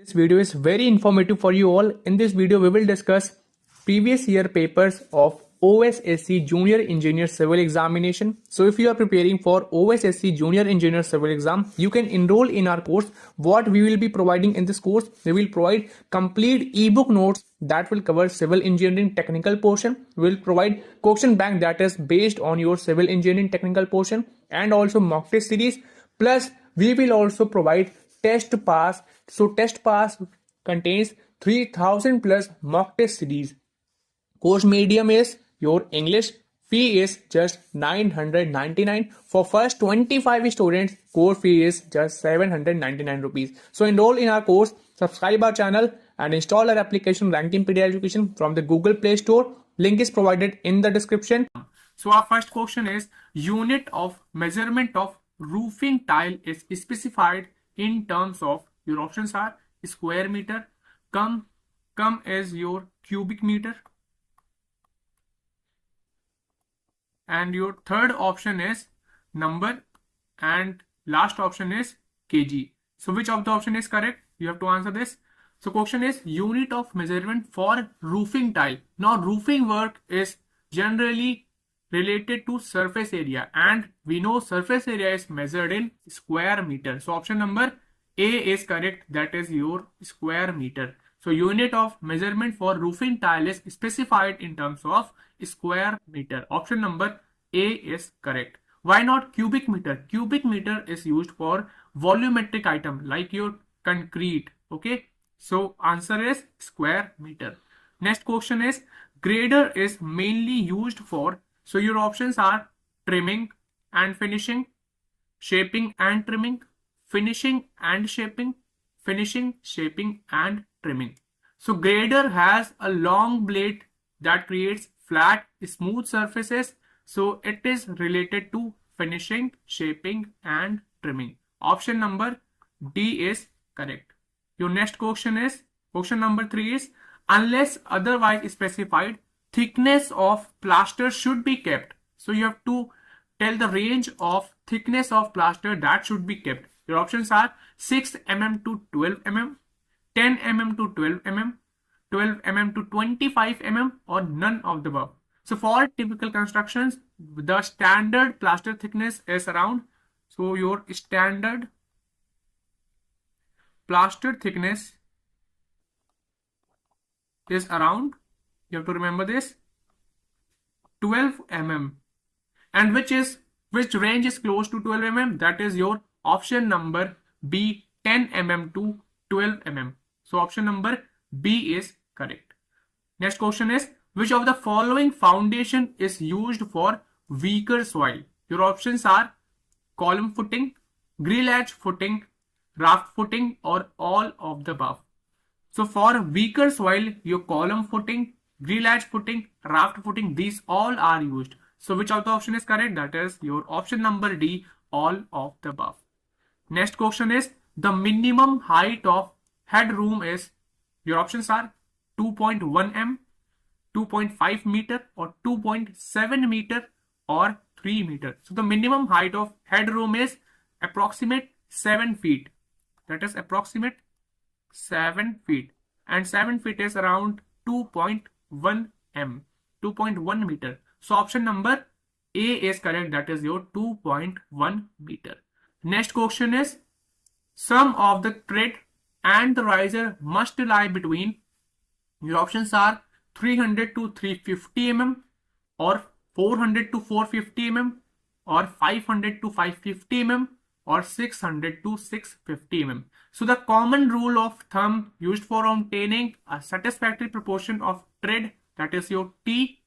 This video is very informative for you all. In this video, we will discuss previous year papers of OSSC Junior Engineer Civil Examination. So if you are preparing for OSSC Junior Engineer Civil Exam, you can enroll in our course. What we will be providing in this course, we will provide complete ebook notes that will cover civil engineering technical portion. We will provide question bank that is based on your civil engineering technical portion and also mock test series. Plus, we will also provide test pass. So test pass contains 3000 plus mock test series. Course medium is your English. Fee is just 999. For first 25 students, course fee is just 799 rupees. So enroll in our course, subscribe our channel and install our application Rankipedia Education from the Google Play Store. Link is provided in the description. So our first question is, unit of measurement of roofing tile is specified in terms of, your options are square meter, cum is your cubic meter, and your third option is number, and last option is kg. So which of the option is correct? You have to answer this. So question is unit of measurement for roofing tile. Now roofing work is generally related to surface area, and we know surface area is measured in square meter. So option number A is correct, that is your square meter. So unit of measurement for roofing tile is specified in terms of square meter. Option number A is correct. Why not cubic meter? Cubic meter is used for volumetric item like your concrete. Okay, so answer is square meter. Next question is, grader is mainly used for, so your options are trimming and finishing, shaping and trimming, finishing and shaping, finishing, shaping and trimming. So grader has a long blade that creates flat, smooth surfaces. So it is related to finishing, shaping and trimming. Option number D is correct. Your next question is, question number 3 is, unless otherwise specified, thickness of plaster should be kept. So you have to tell the range of thickness of plaster that should be kept. Your options are 6 mm to 12 mm, 10 mm to 12 mm, 12 mm to 25 mm, or none of the above. So for typical constructions, the standard plaster thickness is around, so your standard plaster thickness is around, you have to remember this, 12 mm. And which range is close to 12 mm? That is your option number B, 10 mm to 12 mm. So option number B is correct. Next question is, which of the following foundation is used for weaker soil? Your options are column footing, grillage footing, raft footing, or all of the above. So for weaker soil, your column footing, grillage footing, raft footing, these all are used. So which of the option is correct? That is your option number D, all of the above. Next question is, the minimum height of headroom is, your options are 2.1 m, 2.5 meter, or 2.7 meter, or 3 meter. So the minimum height of headroom is approximate 7 feet. That is approximate 7 feet. And 7 feet is around 2.1 m, 2.1 meter. So option number A is correct, that is your 2.1 meter. Next question is, sum of the tread and the riser must lie between, your options are 300 to 350 mm, or 400 to 450 mm, or 500 to 550 mm, or 600 to 650 mm. So the common rule of thumb used for obtaining a satisfactory proportion of tread, that is your T,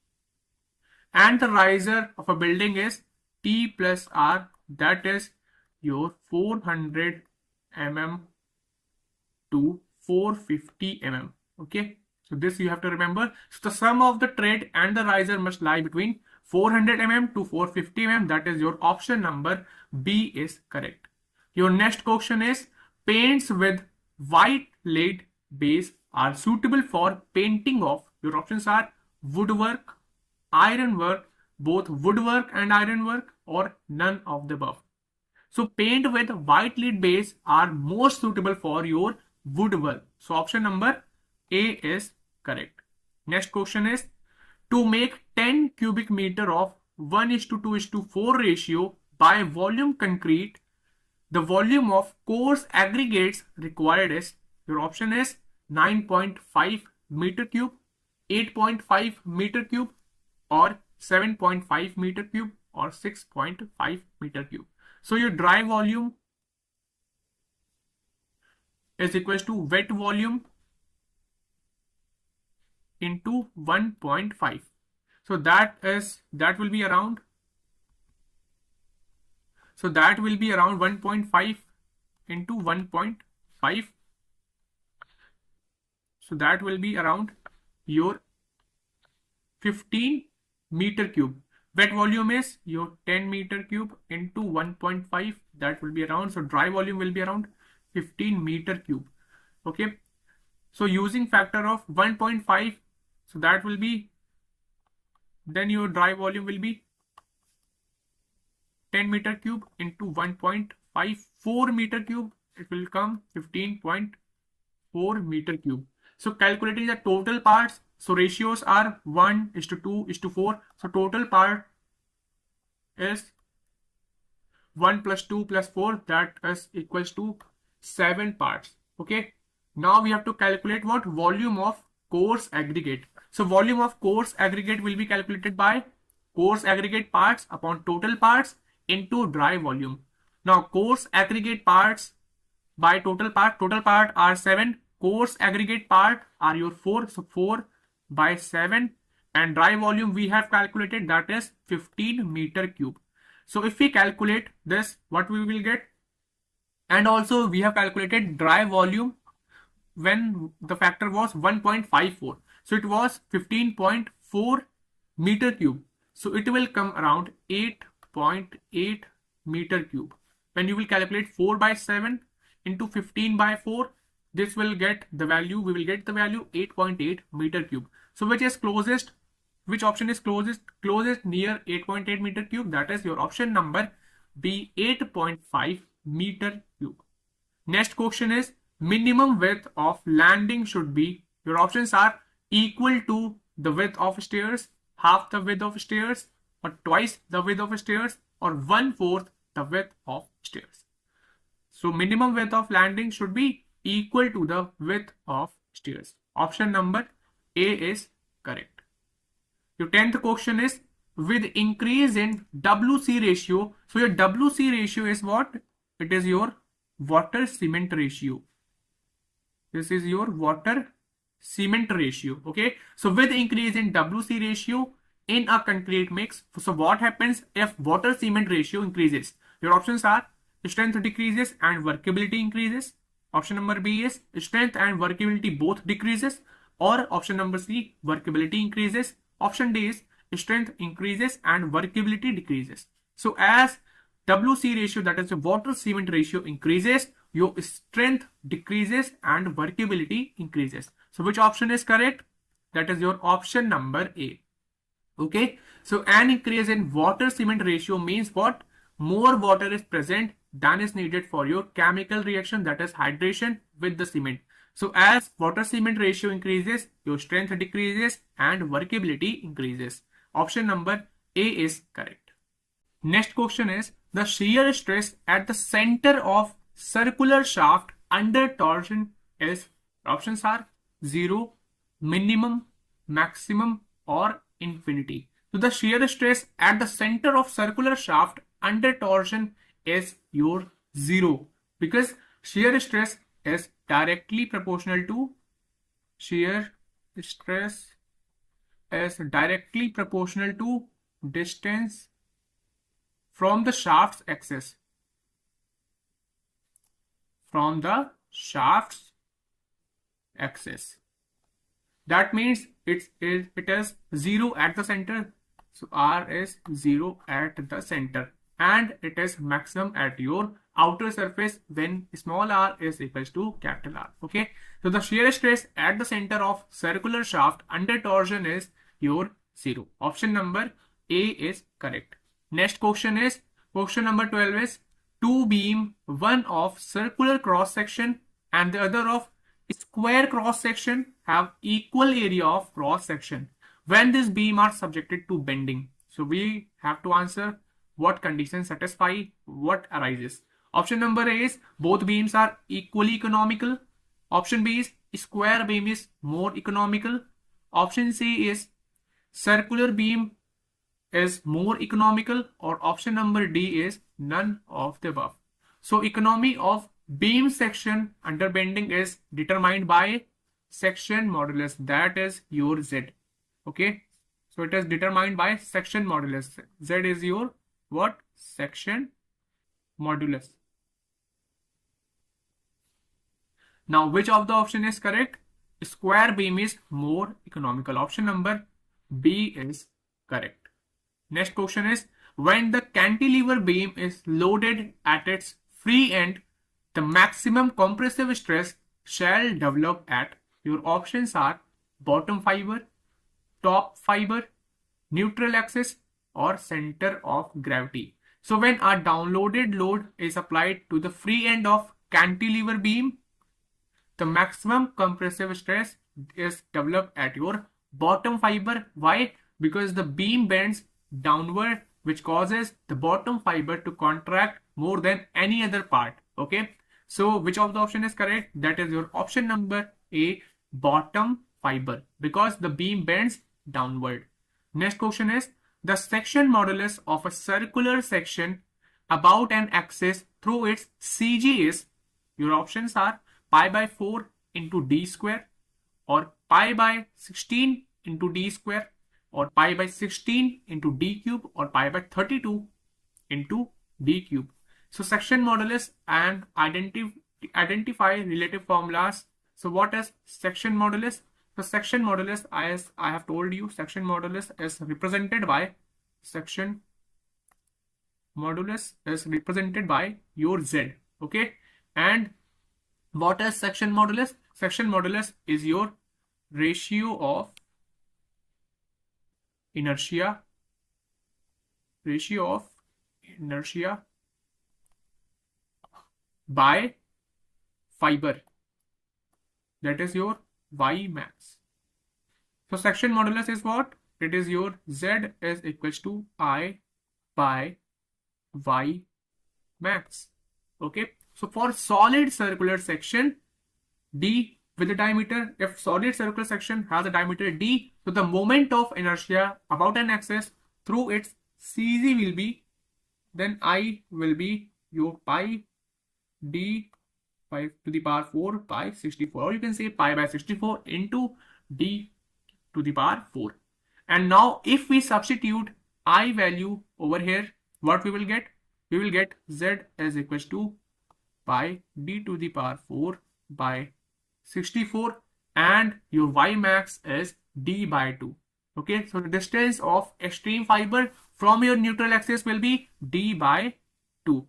and the riser of a building is T plus R, that is your 400 mm to 450 mm. Okay, so this you have to remember. So the sum of the tread and the riser must lie between 400 mm to 450 mm. That is your option number B is correct. Your next question is, paints with white lead base are suitable for painting of, your options are woodwork, ironwork, both woodwork and ironwork, or none of the above. So paint with white lead base are most suitable for your wood wool. So option number A is correct. Next question is, to make 10 cubic meter of 1:2:4 ratio by volume concrete, the volume of coarse aggregates required is, your option is 9.5 meter cube, 8.5 meter cube, or 7.5 meter cube, or 6.5 meter cube. So your dry volume is equals to wet volume into 1.5. So that will be around 1.5 into 1.5. So that will be around your 15 meter cube. Wet volume is your 10 meter cube into 1.5. That will be around, so dry volume will be around 15 meter cube. Okay. So using factor of 1.5, so that will be, then your dry volume will be 10 meter cube into 1.54 meter cube. It will come 15.4 meter cube. So calculating the total parts, so ratios are 1:2:4. So total part is 1 plus 2 plus 4, that is equals to 7 parts. Okay. Now we have to calculate what? Volume of coarse aggregate. So volume of coarse aggregate will be calculated by coarse aggregate parts upon total parts into dry volume. Now coarse aggregate parts by total part are 7. Coarse aggregate part are your 4. So 4 by 7. And dry volume we have calculated, that is 15 meter cube. So if we calculate this, what we will get? And also we have calculated dry volume when the factor was 1.54. So it was 15.4 meter cube. So it will come around 8.8 meter cube. When you will calculate 4 by 7 into 15 by 4, this will get the value, we will get the value 8.8 meter cube. So which is closest? Which option is closest near 8.8 meter cube? That is your option number B, 8.5 meter cube. Next question is, minimum width of landing should be, your options are equal to the width of stairs, half the width of stairs, or twice the width of stairs, or 1/4 the width of stairs. So minimum width of landing should be equal to the width of stairs. Option number A is correct. Your 10th question is, with increase in WC ratio. So your WC ratio is what? It is your water cement ratio. This is your water cement ratio. Okay. So with increase in WC ratio in a concrete mix. So what happens if water cement ratio increases? Your options are strength decreases and workability increases. Option number B is strength and workability both decreases, or option number C, workability increases. Option D is strength increases and workability decreases. So as WC ratio, that is the water cement ratio, increases, your strength decreases and workability increases. So which option is correct? That is your option number A. Okay. So an increase in water cement ratio means what? More water is present than is needed for your chemical reaction, that is hydration with the cement. So as water cement ratio increases, your strength decreases and workability increases. Option number A is correct. Next question is, the shear stress at the center of circular shaft under torsion is, options are 0, minimum, maximum, or infinity. So the shear stress at the center of circular shaft under torsion is your 0, because shear stress is directly proportional to distance from the shaft's axis. That means it is 0 at the center. So R is 0 at the center, and it is maximum at your outer surface when small r is equals to capital R. Okay. So the shear stress at the center of circular shaft under torsion is your 0. Option number A is correct. Next question is, question number 12 is, two beam, one of circular cross section and the other of square cross section have equal area of cross section when this beam are subjected to bending. So we have to answer what conditions satisfy what arises. Option number A is both beams are equally economical. Option B is square beam is more economical. Option C is circular beam is more economical, or option number D is none of the above. So economy of beam section under bending is determined by section modulus, that is your Z. Okay, so it is determined by section modulus. Z is your what? Section modulus. Now which of the option is correct? Square beam is more economical. Option number B is correct. Next question is, when the cantilever beam is loaded at its free end, the maximum compressive stress shall develop at, your options are bottom fiber, top fiber, neutral axis, or center of gravity. So when a downloaded load is applied to the free end of cantilever beam, the maximum compressive stress is developed at your bottom fiber. Why? Because the beam bends downward, which causes the bottom fiber to contract more than any other part. Okay, so which of the option is correct? That is your option number A, bottom fiber, because the beam bends downward. Next question is, the section modulus of a circular section about an axis through its CG is, your options are pi by 4 into d square, or pi by 16 into d square, or pi by 16 into d cube, or pi by 32 into d cube. So section modulus and identify relative formulas. So what is section modulus? So section modulus, as I have told you, section modulus is represented by your Z. Okay, and what is section modulus? Section modulus is your ratio of inertia by fiber, that is your Y max. So section modulus is what? It is your Z is equals to I by Y max. Okay, so for solid circular section D with the diameter, if solid circular section has a diameter D, so the moment of inertia about an axis through its CG will be, then I will be your pi D 5 to the power 4 by 64, or you can say pi by 64 into D to the power 4. And now if we substitute I value over here, what we will get? We will get Z is equals to pi D to the power 4 by 64, and your Y max is D by 2. Okay, so the distance of extreme fiber from your neutral axis will be D by 2.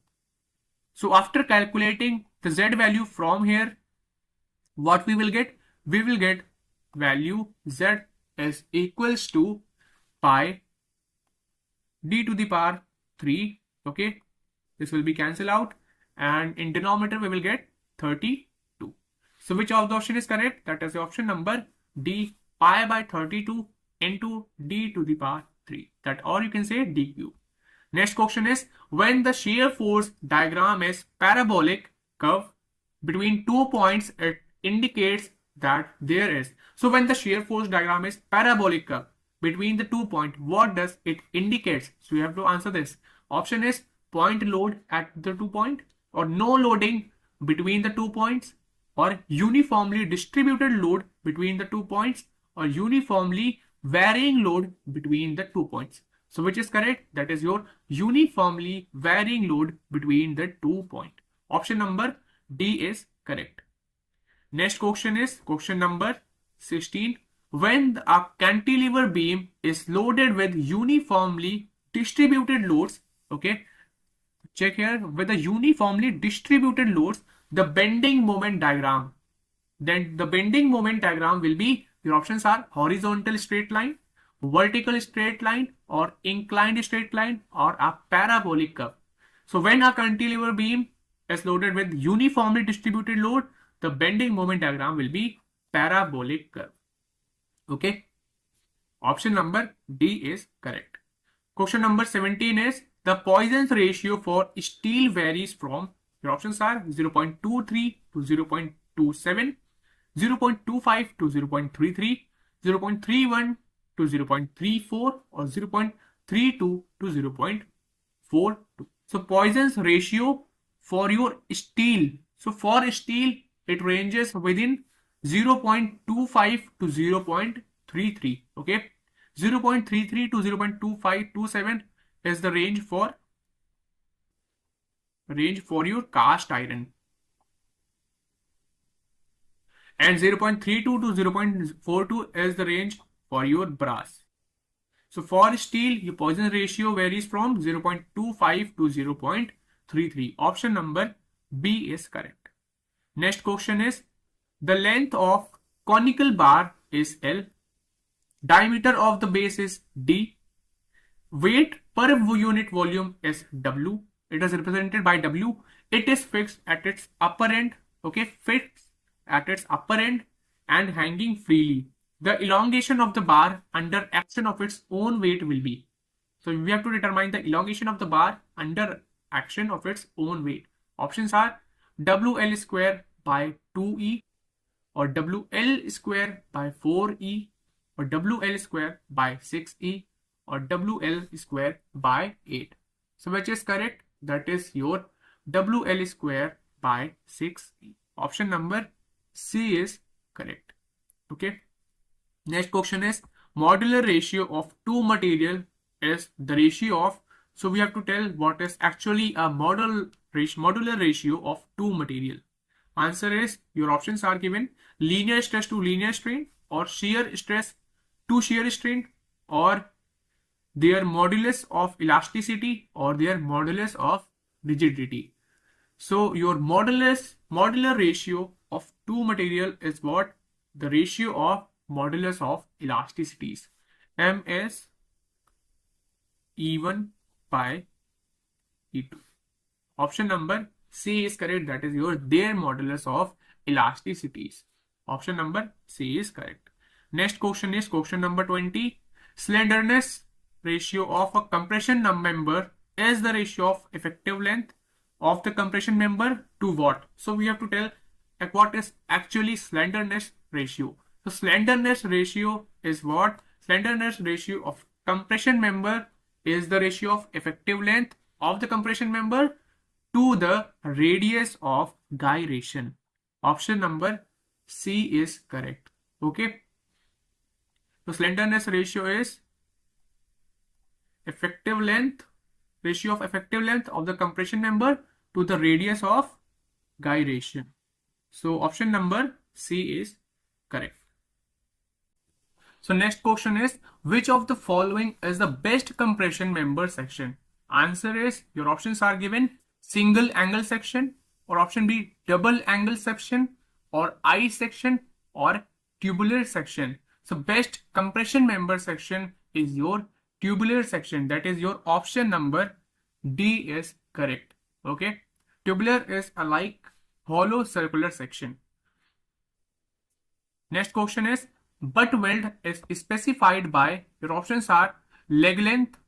So after calculating the Z value from here, what we will get? We will get value Z is equals to pi D to the power 3. Okay, this will be cancelled out, and in denominator we will get 32. So which of the option is correct? That is the option number D, pi by 32 into D to the power 3, that, or you can say D cube. Next question is, when the shear force diagram is parabolic curve between 2 points, it indicates that there is. So when the shear force diagram is parabolic curve between the 2 points, what does it indicate? So you have to answer this. Option is point load at the 2 point, or no loading between the 2 points, or uniformly distributed load between the 2 points, or uniformly varying load between the 2 points. So which is correct? That is your uniformly varying load between the 2 points. Option number D is correct. Next question is question number 16. When a cantilever beam is loaded with uniformly distributed loads, okay, check here, with the uniformly distributed loads, the bending moment diagram, then the bending moment diagram will be, your options are horizontal straight line, vertical straight line, or inclined straight line, or a parabolic curve. So when a cantilever beam is loaded with uniformly distributed load, the bending moment diagram will be parabolic curve. Okay. Option number D is correct. Question number 17 is the Poisson's ratio for steel varies from, your options are 0.23 to 0.27, 0.25 to 0.33, 0.31 to 0.34, or 0.32 to 0.42. So Poisson's ratio for your steel. So for steel, it ranges within 0.25 to 0.33. Okay. 0.33 to 0.2527 is the range for your cast iron, and 0.32 to 0.42 is the range for your brass. So for steel, your Poisson ratio varies from 0.25 to 0.33. Option number B is correct. Next question is the length of conical bar is L, diameter of the base is D, weight per unit volume is W. It is represented by W. It is fixed at its upper end. Okay, fixed at its upper end and hanging freely. The elongation of the bar under action of its own weight will be. So we have to determine the elongation of the bar under action of its own weight. Options are WL square by 2E, or WL square by 4E, or WL square by 6E, or WL square by 8. So which is correct? That is your WL square by 6E. Option number C is correct. Okay. Next question is modular ratio of two material is the ratio of. So we have to tell what is actually a modular ratio of two material. Answer is, your options are given: linear stress to linear strain, or shear stress to shear strain, or their modulus of elasticity, or their modulus of rigidity. So your modular ratio of two material is what? The ratio of modulus of elasticities. M is E1 by E2. Option number C is correct. That is their modulus of elasticities. Option number C is correct. Next question is question number 20. Slenderness ratio of a compression member is the ratio of effective length of the compression member to what? So we have to tell what is actually slenderness ratio. So slenderness ratio is what? Slenderness ratio of compression member is the ratio of effective length of the compression member to the radius of gyration. Option number C is correct. Okay. So slenderness ratio is ratio of effective length of the compression member to the radius of gyration. So option number C is correct. So next question is, which of the following is the best compression member section? Answer is, your options are given: single angle section, or option B, double angle section, or I section, or tubular section. So best compression member section is your tubular section. That is your option number D is correct. Okay. Tubular is a like hollow circular section. Next question is, butt weld is specified by, your options are leg length,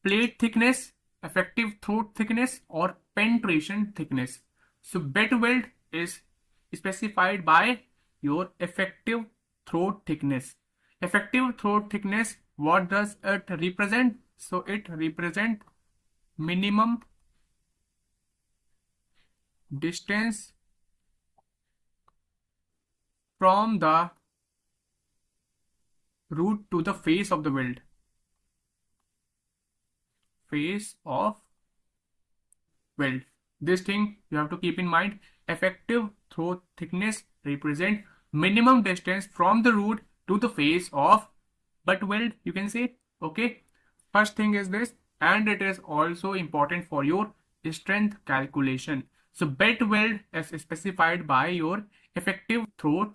plate thickness, effective throat thickness, or penetration thickness. So butt weld is specified by your effective throat thickness. Effective throat thickness, what does it represent? So it represents minimum distance from the root to the face of the weld. Face of weld. This thing you have to keep in mind. Effective throat thickness represent minimum distance from the root to the face of butt weld, you can say. Okay. First thing is this, and it is also important for your strength calculation. So butt weld is specified by your effective throat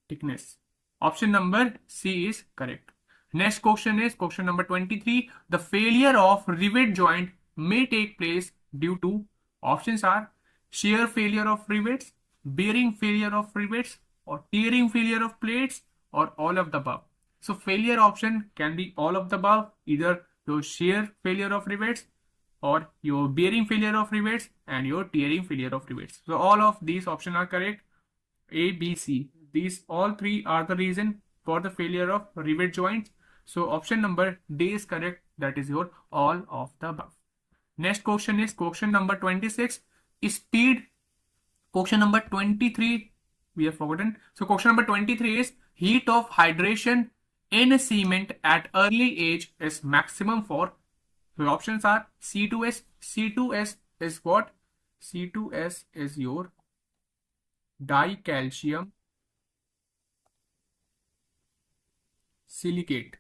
thickness. Option number C is correct. Next question is question number 23. The failure of rivet joint may take place due to, options are shear failure of rivets, bearing failure of rivets, or tearing failure of plates, or all of the above? So failure option can be all of the above, either your shear failure of rivets, or your bearing failure of rivets, and your tearing failure of rivets. So all of these options are correct. A, B, C. These all three are the reason for the failure of rivet joints. So option number D is correct. That is your all of the above. Next question is question number 26. Speed. Question number 23 we have forgotten. So question number 23 is heat of hydration in cement at early age is maximum for. The options are C2S. C2S is what? C2S is your dicalcium silicate.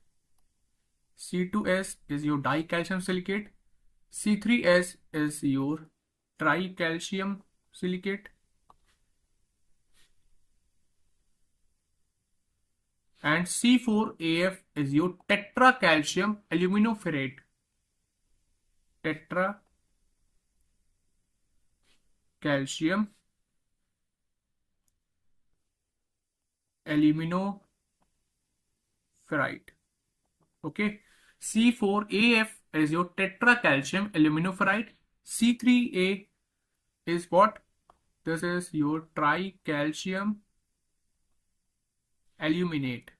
C2S is your dicalcium silicate. C3S is your tricalcium silicate. And C4AF is your tetracalcium aluminoferrate. Tetracalcium aluminoferrite. Okay. C4AF is your tetracalcium aluminoferrite. C3A is what? This is your tricalcium aluminate.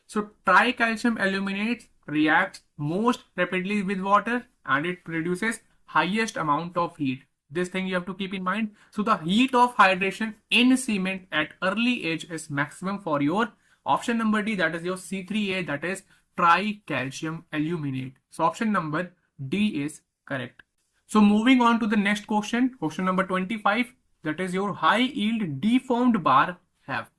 So tricalcium aluminate reacts most rapidly with water and it produces highest amount of heat. This thing you have to keep in mind. So the heat of hydration in cement at early age is maximum for your option number D, that is your C3A, that is tricalcium aluminate. So option number D is correct. So moving on to the next question, question number 25, that is your high yield deformed bar have.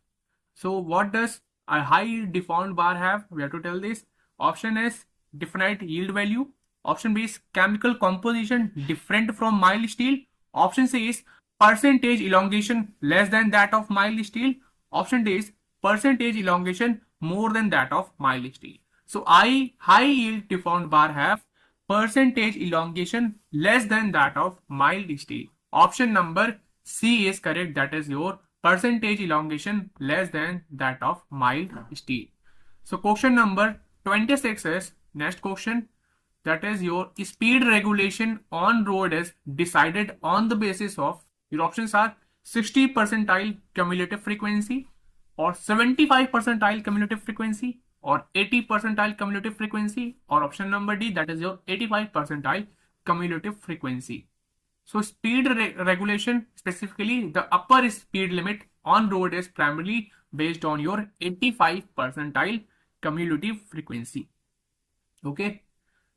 So what does a high deformed bar have? We have to tell this. Option is definite yield value. Option B is chemical composition different from mild steel. Option C is percentage elongation less than that of mild steel. Option D is percentage elongation more than that of mild steel. So high yield deformed bar have percentage elongation less than that of mild steel. Option number C is correct. That is your percentage elongation less than that of mild steel. So question number 26 is next question. That is your speed regulation on road is decided on the basis of, your options are 60 percentile cumulative frequency, or 75 percentile cumulative frequency, or 80 percentile cumulative frequency, or option number D, that is your 85 percentile cumulative frequency. So speed regulation, specifically the upper speed limit on road, is primarily based on your 85 percentile cumulative frequency. Okay,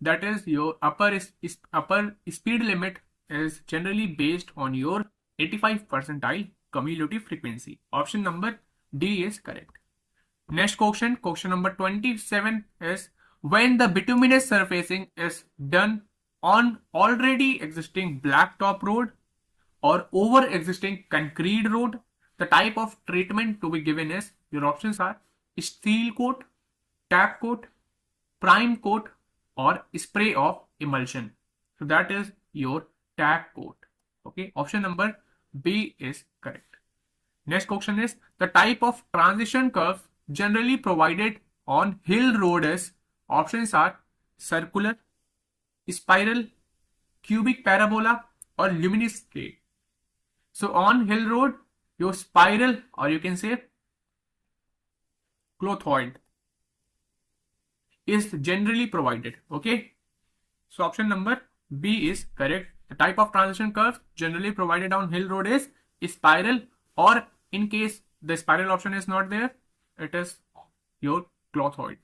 that is your upper speed limit is generally based on your 85 percentile cumulative frequency. Option number D is correct. Next question, question number 27 is when the bituminous surfacing is done on already existing blacktop road or over existing concrete road, the type of treatment to be given is, your options are steel coat, tap coat, prime coat, or spray of emulsion. So that is your tap coat. Okay, option number B is correct. Next question is the type of transition curve generally provided on hill road is, options are circular, spiral, cubic parabola, or luminous straight. So on hill road, your spiral, or you can say clothoid, is generally provided. Okay, so option number B is correct. The type of transition curve generally provided on hill road is spiral, or in case the spiral option is not there, it is your clothoid.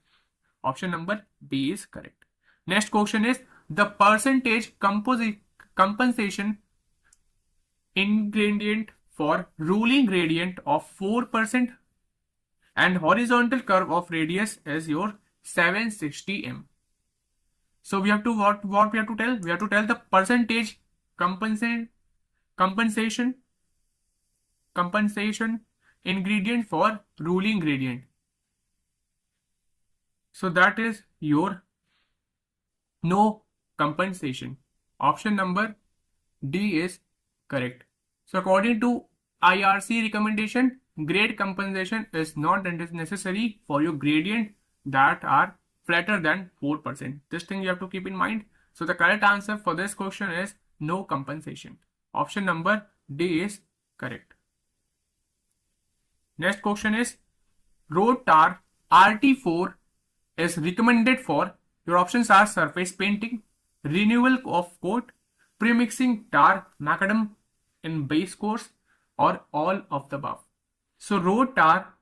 Option number B is correct. Next question is the percentage compensation ingredient for ruling gradient of 4% and horizontal curve of radius is your 760 m. So we have to what we have to tell? We have to tell the percentage compensation ingredient for ruling gradient. So that is your no compensation. Option number D is correct. So according to IRC recommendation, grade compensation is not necessary for your gradient that are flatter than 4%. This thing you have to keep in mind. So the correct answer for this question is no compensation. Option number D is correct. Next question is road tar RT4 is recommended for, your options are surface painting, renewal of coat, premixing tar macadam in base course, or all of the above. So road tar,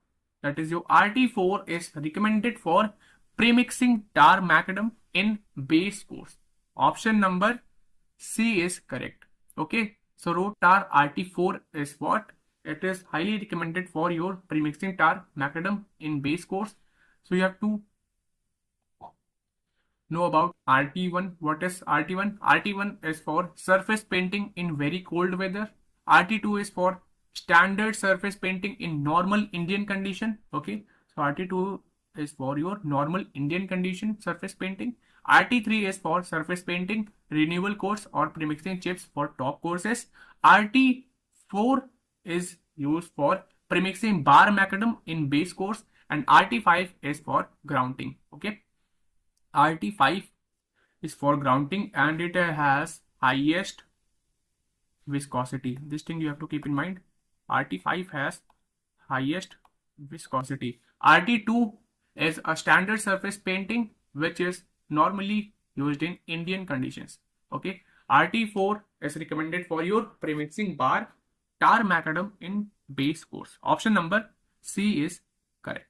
that is your RT4, is recommended for premixing tar macadam in base course. Option number C is correct. Okay, so road tar RT4 is what? It is highly recommended for your premixing tar macadam in base course. So you have to know about RT1. What is RT1? RT1 is for surface painting in very cold weather. RT2 is for standard surface painting in normal Indian condition. Okay, so RT2 is for your normal Indian condition surface painting. RT3 is for surface painting, renewal course or premixing chips for top courses. RT4 is used for premixing bar macadam in base course, and RT5 is for grounding. Okay, RT5 is for grounding and it has highest viscosity. This thing you have to keep in mind. RT5 has highest viscosity. RT2 is a standard surface painting which is normally used in Indian conditions. Okay, RT4 is recommended for your premixing bar tar macadam in base course. Option number C is correct.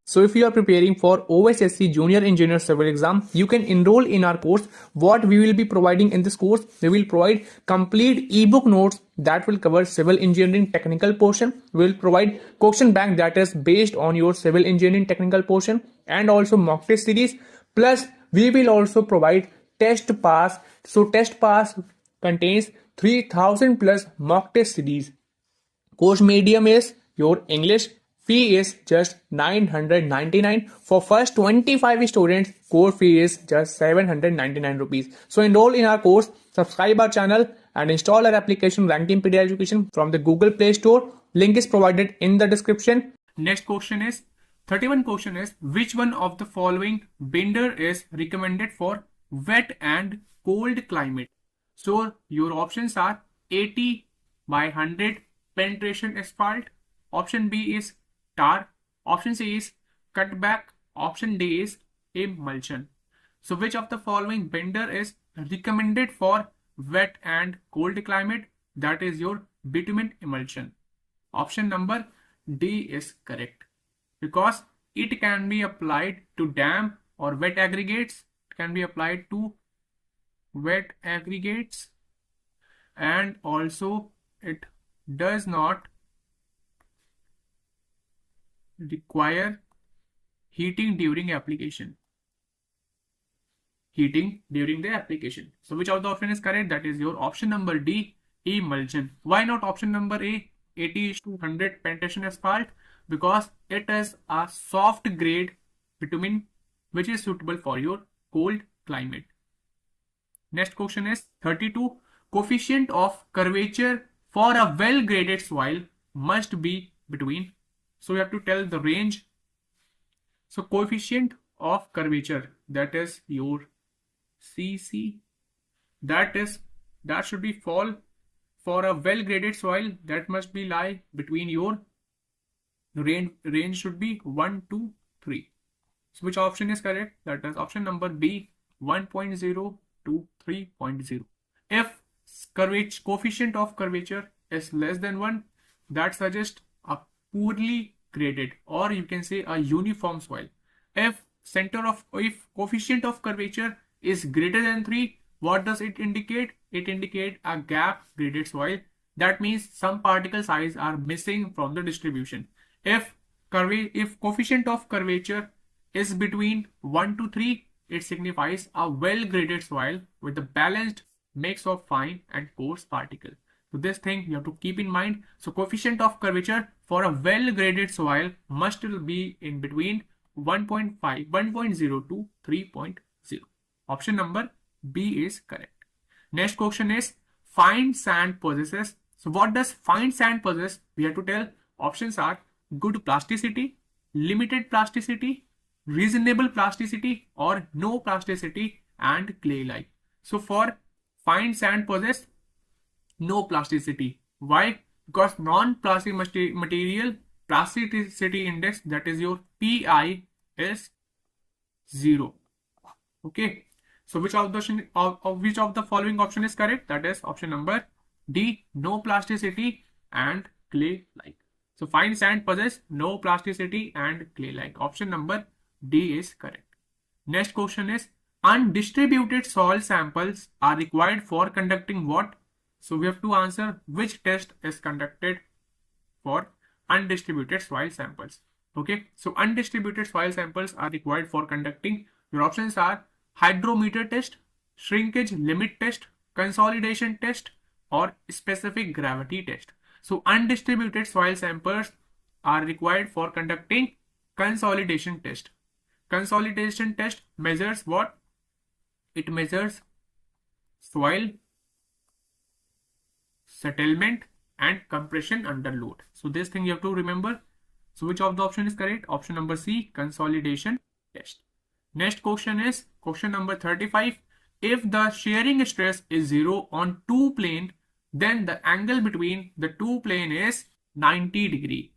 So if you are preparing for OSSC Junior Engineer Civil Exam, you can enroll in our course. What we will be providing in this course, we will provide complete ebook notes that will cover civil engineering technical portion. We will provide question bank that is based on your civil engineering technical portion, and also mock test series. Plus we will also provide test pass. So test pass contains 3000 plus mock test series. Course medium is your English. Fee is just 999. For first 25 students, course fee is just 799 rupees. So enroll in our course, subscribe our channel and install our application Ranking Pedia Education from the Google Play Store. Link is provided in the description. Next question is 31 question is, which one of the following binder is recommended for wet and cold climate? So your options are 80 by 100 penetration asphalt. Option B is tar. Option C is cutback. Option D is emulsion. So which of the following binder is recommended for wet and cold climate? That is your bitumen emulsion. Option number D is correct, because it can be applied to damp or wet aggregates. It can be applied to wet aggregates, and also it does not require heating during application. So which of the option is correct? That is your option number D, emulsion. Why not option number A, 80:100 penetration asphalt? Because it is a soft grade bitumen which is suitable for your cold climate. Next question is 32. Coefficient of curvature for a well graded soil must be between. So you have to tell the range. So coefficient of curvature, that is your CC, that should be fall for a well graded soil, that must be lie between your range should be 1 to 3. So which option is correct? That is option number B, 1.0 to 3.0. If coefficient of curvature is less than 1, that suggests a poorly graded, or you can say a uniform soil. If coefficient of curvature is greater than 3, what does it indicate? It indicates a gap graded soil. That means some particle size are missing from the distribution. If coefficient of curvature is between 1 to 3, it signifies a well graded soil with a balanced mix of fine and coarse particles. So this thing you have to keep in mind. So coefficient of curvature for a well graded soil must be in between 1.0 to 3.0. Option number B is correct. Next question is fine sand possesses. So what does fine sand possess? We have to tell. Options are good plasticity, limited plasticity, reasonable plasticity, or no plasticity and clay-like. So for fine sand possess no plasticity. Why? Because non-plastic material plasticity index, that is your PI, is 0. Okay. So which of the following option is correct? That is option number D, no plasticity and clay-like. So fine sand possess no plasticity and clay-like. Option number D is correct. Next question is, undistributed soil samples are required for conducting what? So we have to answer which test is conducted for undistributed soil samples. Okay, so undistributed soil samples are required for conducting. Your options are hydrometer test, shrinkage limit test, consolidation test, or specific gravity test. So undistributed soil samples are required for conducting consolidation test. Consolidation test measures what? It measures soil settlement and compression under load. So this thing you have to remember. So which of the option is correct? Option number C, consolidation test. Next question is question number 35. If the shearing stress is 0 on two plane, then the angle between the two plane is 90 degree.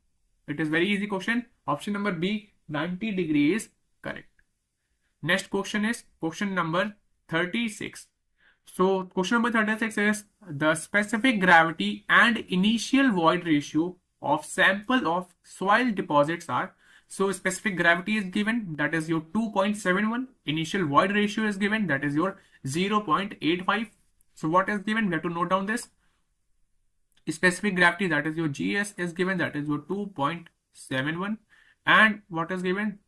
It is very easy question. Option number B, 90 degree is correct. Next question is question number 36. So question number 36 is the specific gravity and initial void ratio of sample of soil deposits are. So specific gravity is given, that is your 2.71. Initial void ratio is given, that is your 0.85. So what is given? We have to note down this. Specific gravity, that is your GS, is given, that is your 2.71. And what is given?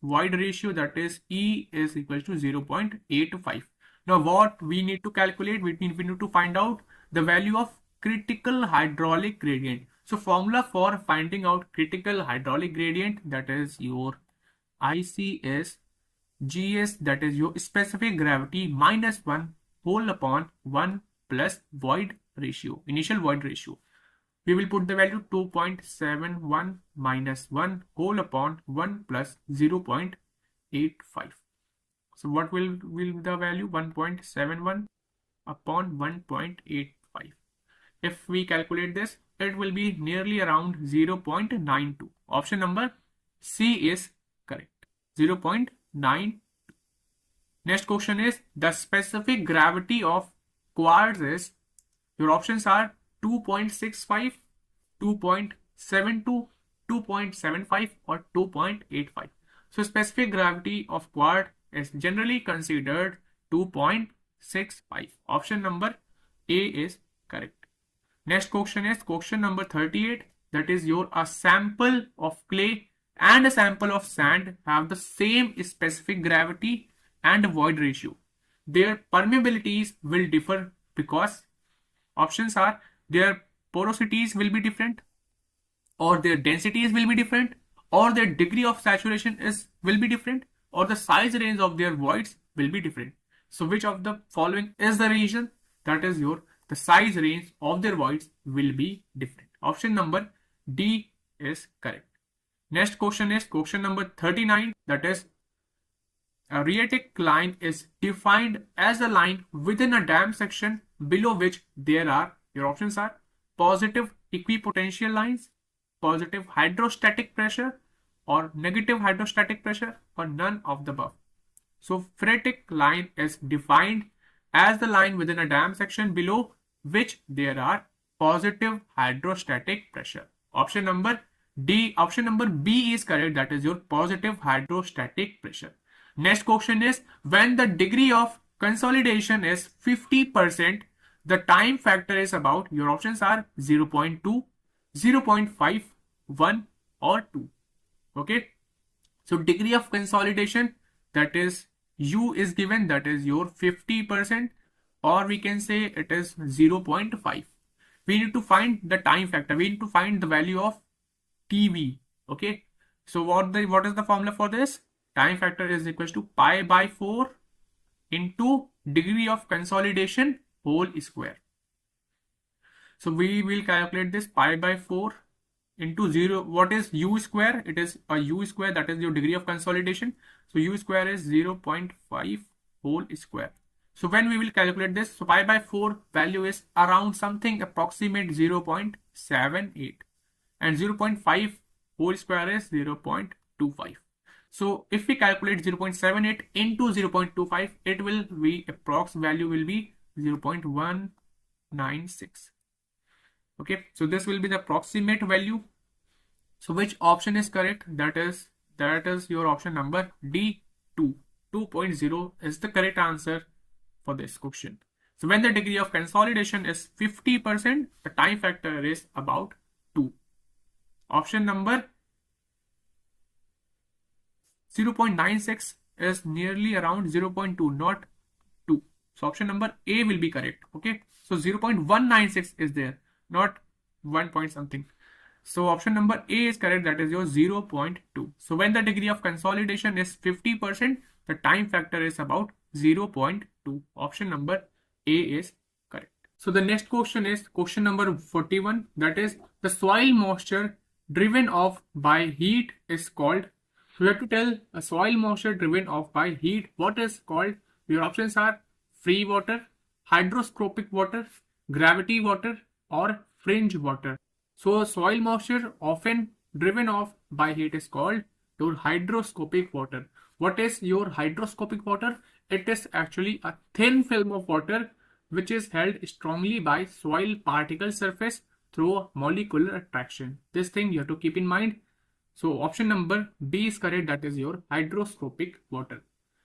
Void ratio, that is E, is equal to 0.85. Now what we need to calculate, we need to find out the value of critical hydraulic gradient. So formula for finding out critical hydraulic gradient, that is your IC is GS, that is your specific gravity minus 1 whole upon 1 plus void ratio, initial void ratio. We will put the value 2.71 minus 1 whole upon 1 plus 0.85. So what will the value? 1.71 upon 1.85. If we calculate this, it will be nearly around 0.92. Option number C is correct. 0.9. Next question is the specific gravity of quartz is. Your options are 2.65, 2.72, 2.75 or 2.85. So specific gravity of quartz is generally considered 2.65. Option number A is correct. Next question is question number 38. That is your a sample of clay and a sample of sand have the same specific gravity and void ratio. Their permeabilities will differ because options are their porosities will be different, or their densities will be different, or their degree of saturation will be different, or the size range of their voids will be different. So which of the following is the reason? That is the size range of their voids will be different. Option number D is correct. Next question is question number 39. That is a rheatic line is defined as a line within a dam section below which there are, your options are positive equipotential lines, positive hydrostatic pressure, or negative hydrostatic pressure, or none of the above. So rheatic line is defined as the line within a dam section below which there are positive hydrostatic pressure. Option number D, option number B is correct. That is your positive hydrostatic pressure. Next question is when the degree of consolidation is 50%, the time factor is about, your options are 0.2, 0.5, 1 or 2. Okay. So degree of consolidation, that is U is given, that is your 50%, or we can say it is 0.5. We need to find the time factor. We need to find the value of TV. Okay. So what is the formula for this? Time factor is equal to pi by 4 into degree of consolidation whole square. So we will calculate this pi by 4 into 0. What is u square? It is a u square, that is your degree of consolidation. So u square is 0.5 whole square. So when we will calculate this, so pi by 4 value is around something approximate 0.78 and 0.5 whole square is 0.25. So if we calculate 0.78 into 0.25, it will be approx value will be 0.196. Okay, so this will be the approximate value. So which option is correct? That is your option number D, 2.0 is the correct answer for this question. So when the degree of consolidation is 50%, the time factor is about 2. Option number 0.96 is nearly around 0.2, not 2. So option number A will be correct. Okay, so 0.196 is there, not 1 point something. So option number A is correct, that is your 0.2. So when the degree of consolidation is 50%, the time factor is about 0.2. Option number A is correct. So the next question is question number 41, that is the soil moisture driven off by heat is called. So you have to tell a soil moisture driven off by heat, what is called? Your options are free water, hygroscopic water, gravity water, or fringe water. So soil moisture often driven off by heat is called your hygroscopic water. What is your hygroscopic water? It is actually a thin film of water which is held strongly by soil particle surface through molecular attraction. This thing you have to keep in mind. So option number B is correct, that is your hygroscopic water.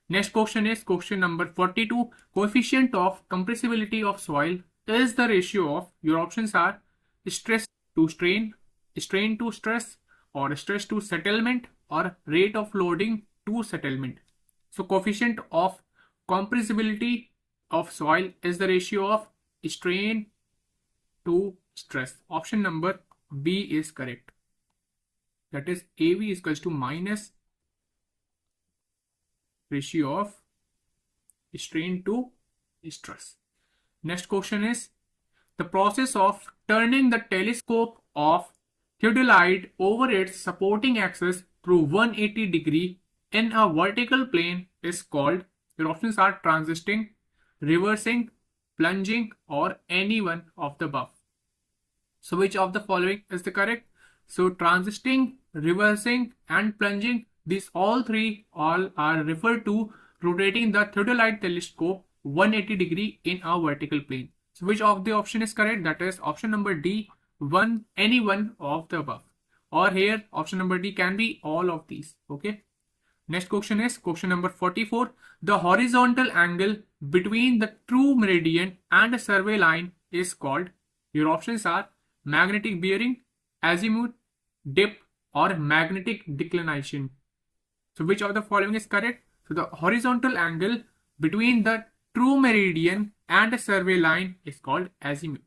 Next question is question number 42. Coefficient of compressibility of soil is the ratio of, your options are stress to strain, strain to stress, or stress to settlement, or rate of loading to settlement. So coefficient of compressibility of soil is the ratio of strain to stress. Option number B is correct. That is AV is equals to minus ratio of strain to stress. Next question is the process of turning the telescope of theodolite over its supporting axis through 180 degree in a vertical plane is called. Your options are transiting, reversing, plunging, or any one of the above. So which of the following is the correct? So transiting, reversing, and plunging, these all three are referred to rotating the theodolite telescope 180 degree in a vertical plane. So which of the option is correct? That is option number D, any one of the above. Or here option number D can be all of these. Okay. Next question is question number 44. The horizontal angle between the true meridian and a survey line is called. Your options are magnetic bearing, azimuth, dip, or magnetic declination. So which of the following is correct? So the horizontal angle between the true meridian and a survey line is called azimuth.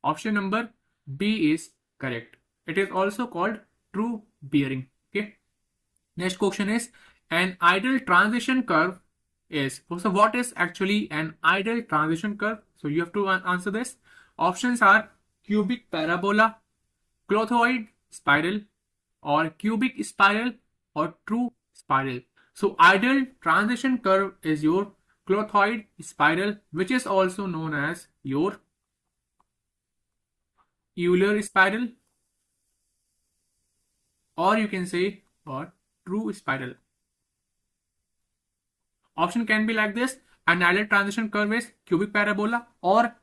Option number B is correct. It is also called true bearing. Okay. Next question is an ideal transition curve is. So what is actually an ideal transition curve? So you have to answer this. Options are cubic parabola, clothoid spiral, or cubic spiral, or true spiral. So ideal transition curve is your clothoid spiral, which is also known as your Euler spiral, or you can say or true spiral. Option can be like this. An ideal transition curve is cubic parabola, or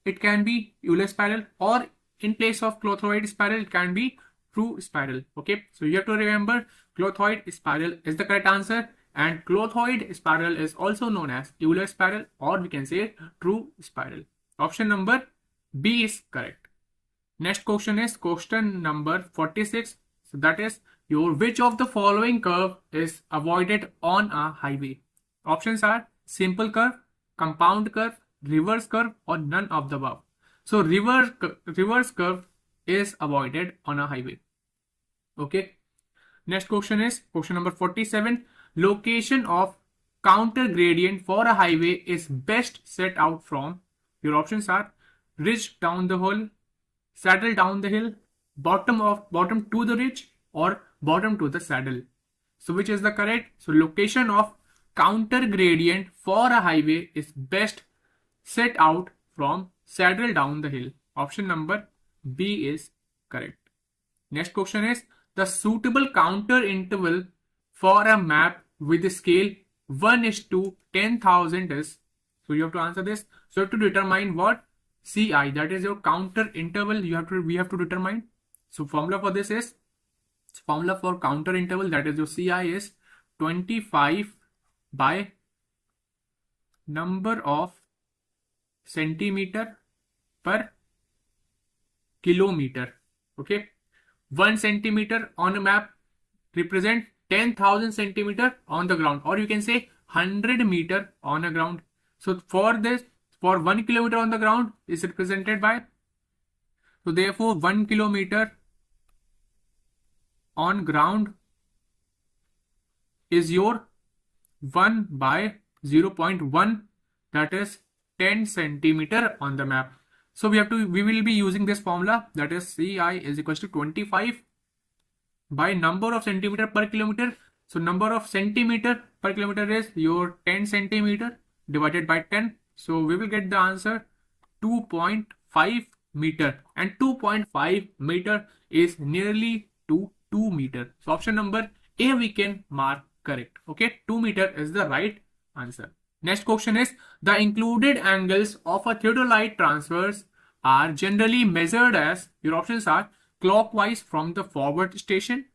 it can be Euler spiral, or in place of clothoid spiral it can be true spiral. Okay, so you have to remember clothoid spiral is the correct answer, and clothoid spiral is also known as Euler spiral, or we can say true spiral. Option number B is correct. Next question is question number 46. So that is your which of the following curve is avoided on a highway? Options are simple curve, compound curve, reverse curve, or none of the above. So reverse curve is avoided on a highway. Okay. Next question is question number 47. Location of counter gradient for a highway is best set out from. Your options are ridge down the hill, saddle down the hill, bottom to the ridge, or bottom to the saddle. So which is the correct? So location of counter gradient for a highway is best set out from saddle down the hill. Option number B is correct. Next question is the suitable counter interval for a map with the scale 1:10,000 is. So you have to answer this. So you have to determine what CI, that is your counter interval, we have to determine. So formula for this is, formula for counter interval, that is your CI, is 25 by number of centimeter per kilometer. Okay, 1 centimeter on a map represent 10,000 centimeter on the ground, or you can say 100 meter on a ground. So for this, for 1 kilometer on the ground is represented by, so therefore 1 kilometer on ground is your 1 by 0.1, that is 10 centimeter on the map. So we will be using this formula, that is CI is equals to 25 by number of centimeter per kilometer. So number of centimeter per kilometer is your 10 centimeter divided by 10. So we will get the answer 2.5 meter, and 2.5 meter is nearly to 2 meter. So option number A we can mark correct. Okay, 2 meter is the right answer. Next question is the included angles of a theodolite transverse are generally measured as, your options are clockwise from the forward station,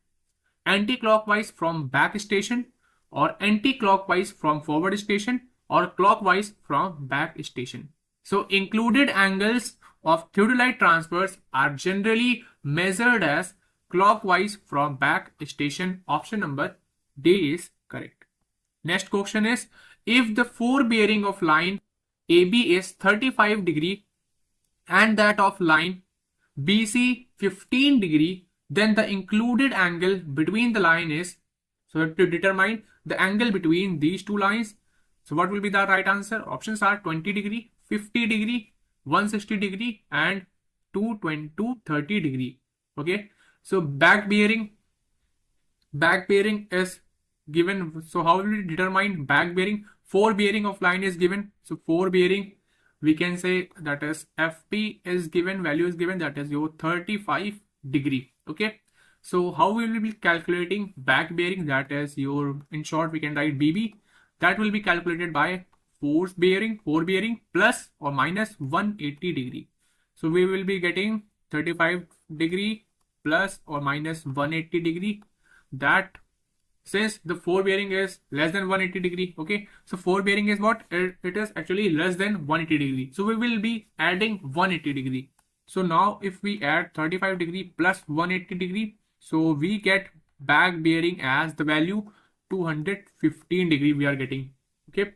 anti-clockwise from back station, or anti-clockwise from forward station, or clockwise from back station. So included angles of theodolite transverse are generally measured as clockwise from back station. Option number D is correct. Next question is, if the forebearing of line AB is 35 degree and that of line BC 15 degree, then the included angle between the line is, so to determine the angle between these two lines, so what will be the right answer? Options are 20 degree, 50 degree, 160 degree, and 230 degree. Okay, so back bearing is given. So how will we determine back bearing? Forebearing of line is given. So forebearing, we can say that is FP is given, value is given, that is your 35 degree. Okay, so how will we be calculating back bearing? That is your, in short we can write BB. That will be calculated by forebearing plus or minus 180 degree. So we will be getting 35 degree plus or minus 180 degree. That, since the forebearing is less than 180 degree, okay, so forebearing is what? It is actually less than 180 degree. So we will be adding 180 degree. So now if we add 35 degree plus 180 degree, so we get back bearing as the value 215 degree we are getting. Okay,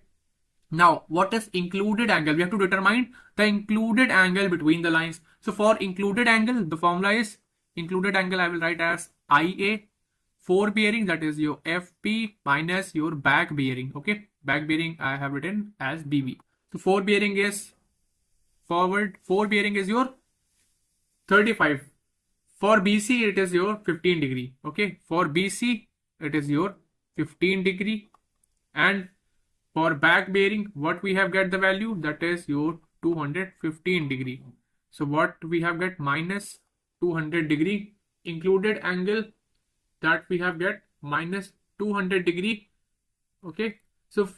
now what is included angle? We have to determine the included angle between the lines. So for included angle, the formula is included angle I will write as IA, forebearing, that is your FP, minus your back bearing. Okay, back bearing I have written as BB. So forebearing is forebearing is your 35. For BC it is your 15 degree. Okay, for BC it is your 15 degree, and for back bearing what we have get the value, that is your 215 degree. So what we have get, minus 200 degree. Included angle that we have get minus 200 degree. Okay, so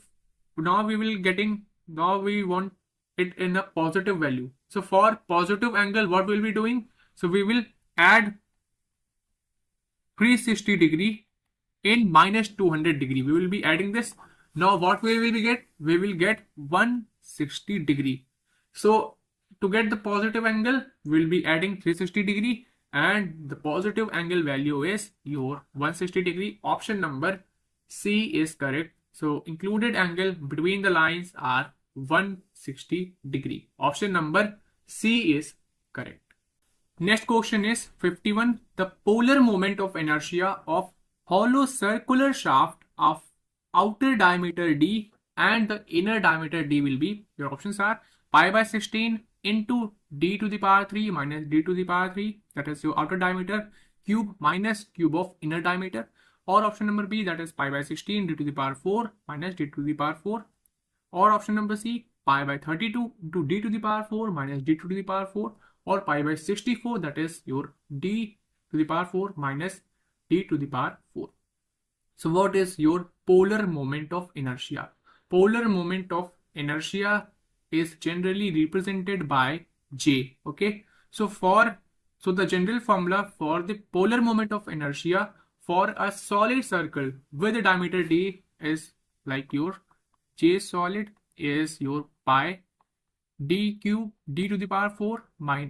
now we want it in a positive value. So for positive angle what we'll be doing, so we will add 360 degree in minus 200 degree. We will be adding this. Now what we will get? We will get 160 degree. So to get the positive angle, we'll be adding 360 degree, and the positive angle value is your 160 degree. Option number C is correct. So included angle between the lines are 160 degree. Option number C is correct. Next question is 51. The polar moment of inertia of hollow circular shaft of outer diameter D and the inner diameter D will be, your options are pi by 16 into d to the power 3 minus d to the power 3, that is your outer diameter, cube minus cube of inner diameter. Or option number B, that is pi by 16 d to the power 4 minus d to the power 4. Or option number C, pi by 32 into d to the power 4 minus d to the power 4. Or pi by 64, that is your d to the power 4 minus d to the power 4. So what is your polar moment of inertia? Polar moment of inertia is generally represented by J. Okay. So the general formula for the polar moment of inertia for a solid circle with a diameter d is like your J solid is your pi d cube d to the power 4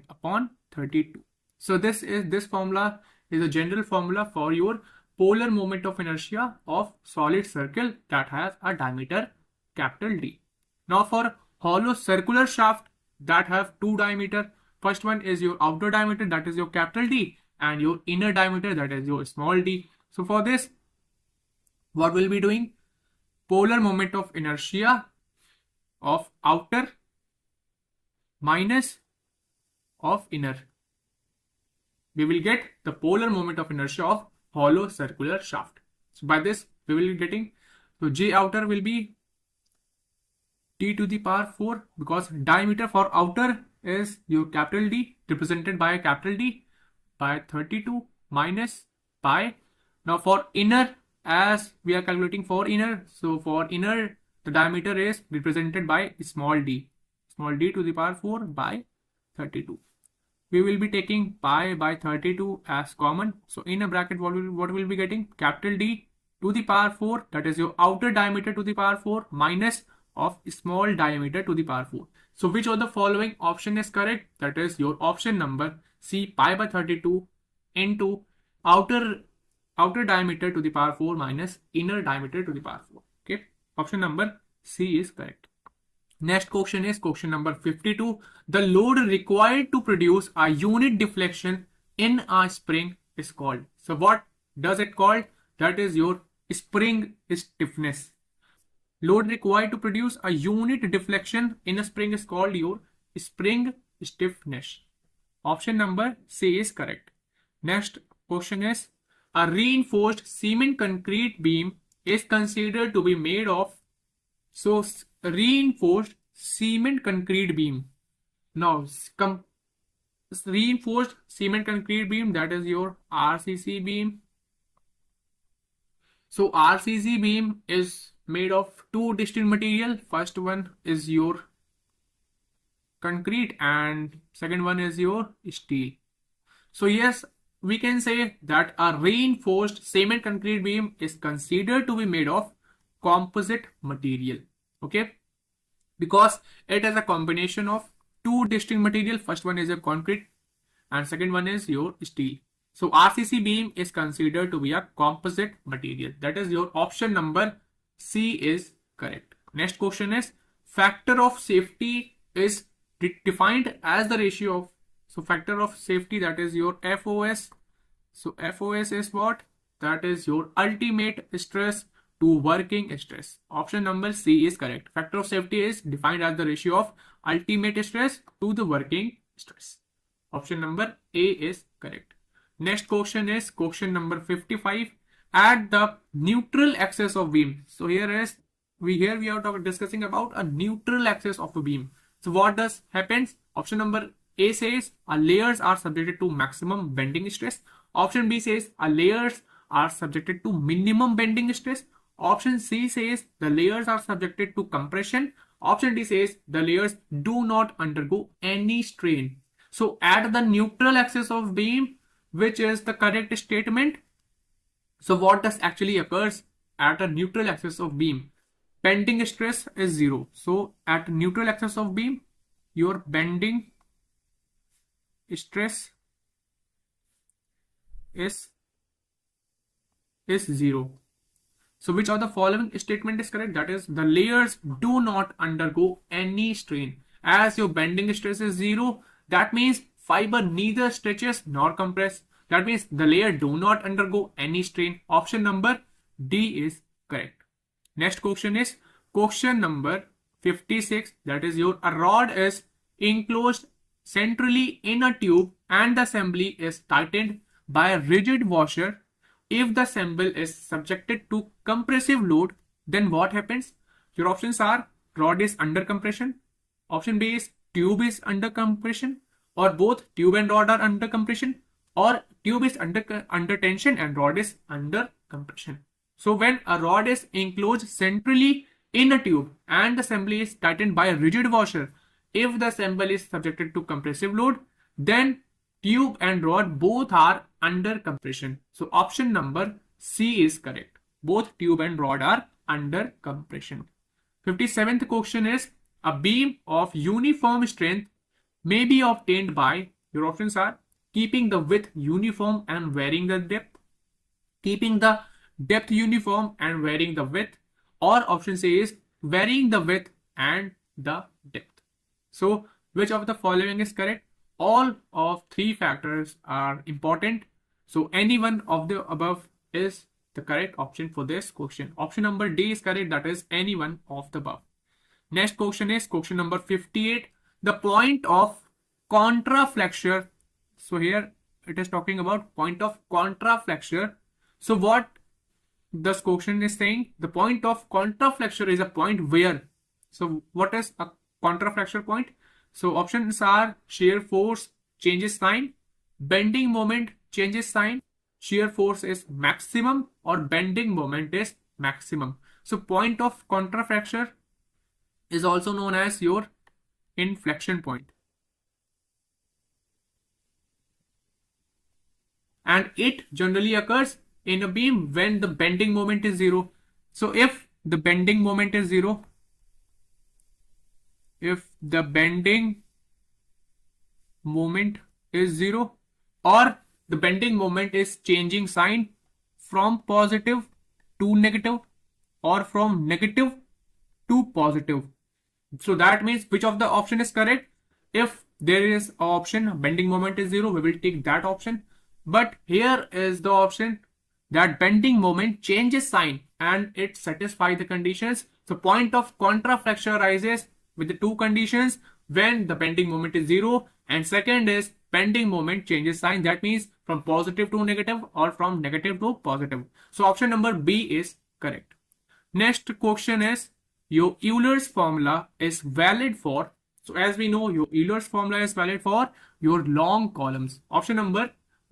upon 32. So this formula is a general formula for your polar moment of inertia of solid circle that has a diameter capital D. Now for hollow circular shaft that have two diameter, first one is your outer diameter, that is your capital D, and your inner diameter, that is your small d. So for this, what we'll be doing? Polar moment of inertia of outer minus of inner. We will get the polar moment of inertia of hollow circular shaft. So by this we will be getting, so J outer will be d to the power 4, because diameter for outer is your capital D represented by a capital D by 32 minus pi. Now for inner, as we are calculating for inner, so for inner the diameter is represented by small d to the power 4 by 32. We will be taking pi by 32 as common. So in a bracket, what will be getting? Capital D to the power 4, that is your outer diameter to the power 4 minus of small diameter to the power 4. So which of the following option is correct? That is your option number C, pi by 32 into outer diameter to the power 4 minus inner diameter to the power 4. Okay, option number C is correct. Next question is question number 52. The load required to produce a unit deflection in a spring is called. So what does it called? That is your spring stiffness. Load required to produce a unit deflection in a spring is called your spring stiffness. Option number C is correct. Next question is, a reinforced cement concrete beam is considered to be made of. So reinforced cement concrete beam. Now reinforced cement concrete beam, that is your RCC beam. So RCC beam is made of two distinct material. First one is your concrete and second one is your steel. So yes, we can say that a reinforced cement concrete beam is considered to be made of composite material. Okay, because it is a combination of two distinct material. First one is a concrete and second one is your steel. So RCC beam is considered to be a composite material. That is your option number C is correct. Next question is, factor of safety is defined as the ratio of, so factor of safety, that is your FOS. So FOS is what? That is your ultimate stress to working stress. Option number C is correct. Factor of safety is defined as the ratio of ultimate stress to the working stress. Option number A is correct. Next question is question number 55. At the neutral axis of beam. So here we are discussing about a neutral axis of a beam. So what does happens? Option number A says our layers are subjected to maximum bending stress. Option B says our layers are subjected to minimum bending stress. Option C says the layers are subjected to compression. Option D says the layers do not undergo any strain. So at the neutral axis of beam, which is the correct statement? So what does actually occurs at a neutral axis of beam? Bending stress is 0. So at neutral axis of beam, your bending stress is 0. So which of the following statement is correct? That is, the layers do not undergo any strain. As your bending stress is 0, that means fiber neither stretches nor compress. That means the layer do not undergo any strain. Option number D is correct. Next question is question number 56. That is, your a rod is enclosed centrally in a tube and the assembly is tightened by a rigid washer, if the assemble is subjected to compressive load, then what happens? Your options are rod is under compression, option B is tube is under compression, or both tube and rod are under compression, or tube is under tension and rod is under compression. So when a rod is enclosed centrally in a tube and the assembly is tightened by a rigid washer, if the assemble is subjected to compressive load, then tube and rod both are under compression. So option number C is correct. Both tube and rod are under compression. 57th question is, a beam of uniform strength may be obtained by, your options are keeping the width uniform and varying the depth, keeping the depth uniform and varying the width, or option C is varying the width and the depth. So which of the following is correct? All of three factors are important. So any one of the above is the correct option for this question. Option number D is correct, that is any one of the above. Next question is question number 58. The point of contraflexure. So here it is talking about point of contraflexure. So what this question is saying, the point of contraflexure is a point where. So what is a contraflexure point? So options are shear force changes sign, bending moment changes sign, shear force is maximum, or bending moment is maximum. So point of contraflexure is also known as your inflection point. And it generally occurs in a beam when the bending moment is 0. So if the bending moment is 0, if the bending moment is 0, or the bending moment is changing sign from positive to negative or from negative to positive. So that means which of the option is correct? If there is an option bending moment is 0, we will take that option. But here is the option that bending moment changes sign and it satisfies the conditions. So point of contraflexure arises with the two conditions, when the bending moment is 0 and second is bending moment changes sign. That means from positive to negative or from negative to positive. So option number B is correct. Next question is, your Euler's formula is valid for. So as we know, your Euler's formula is valid for your long columns. Option number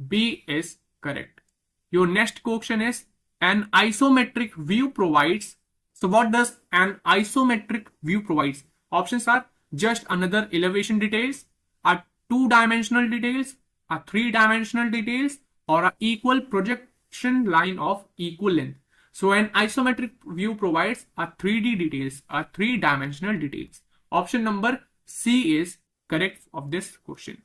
B is correct. Your next question is, an isometric view provides. So what does an isometric view provides? Options are just another elevation details, a two-dimensional details, a three-dimensional details, or a equal projection line of equal length. So an isometric view provides a 3D details, a three-dimensional details. Option number C is correct of this question.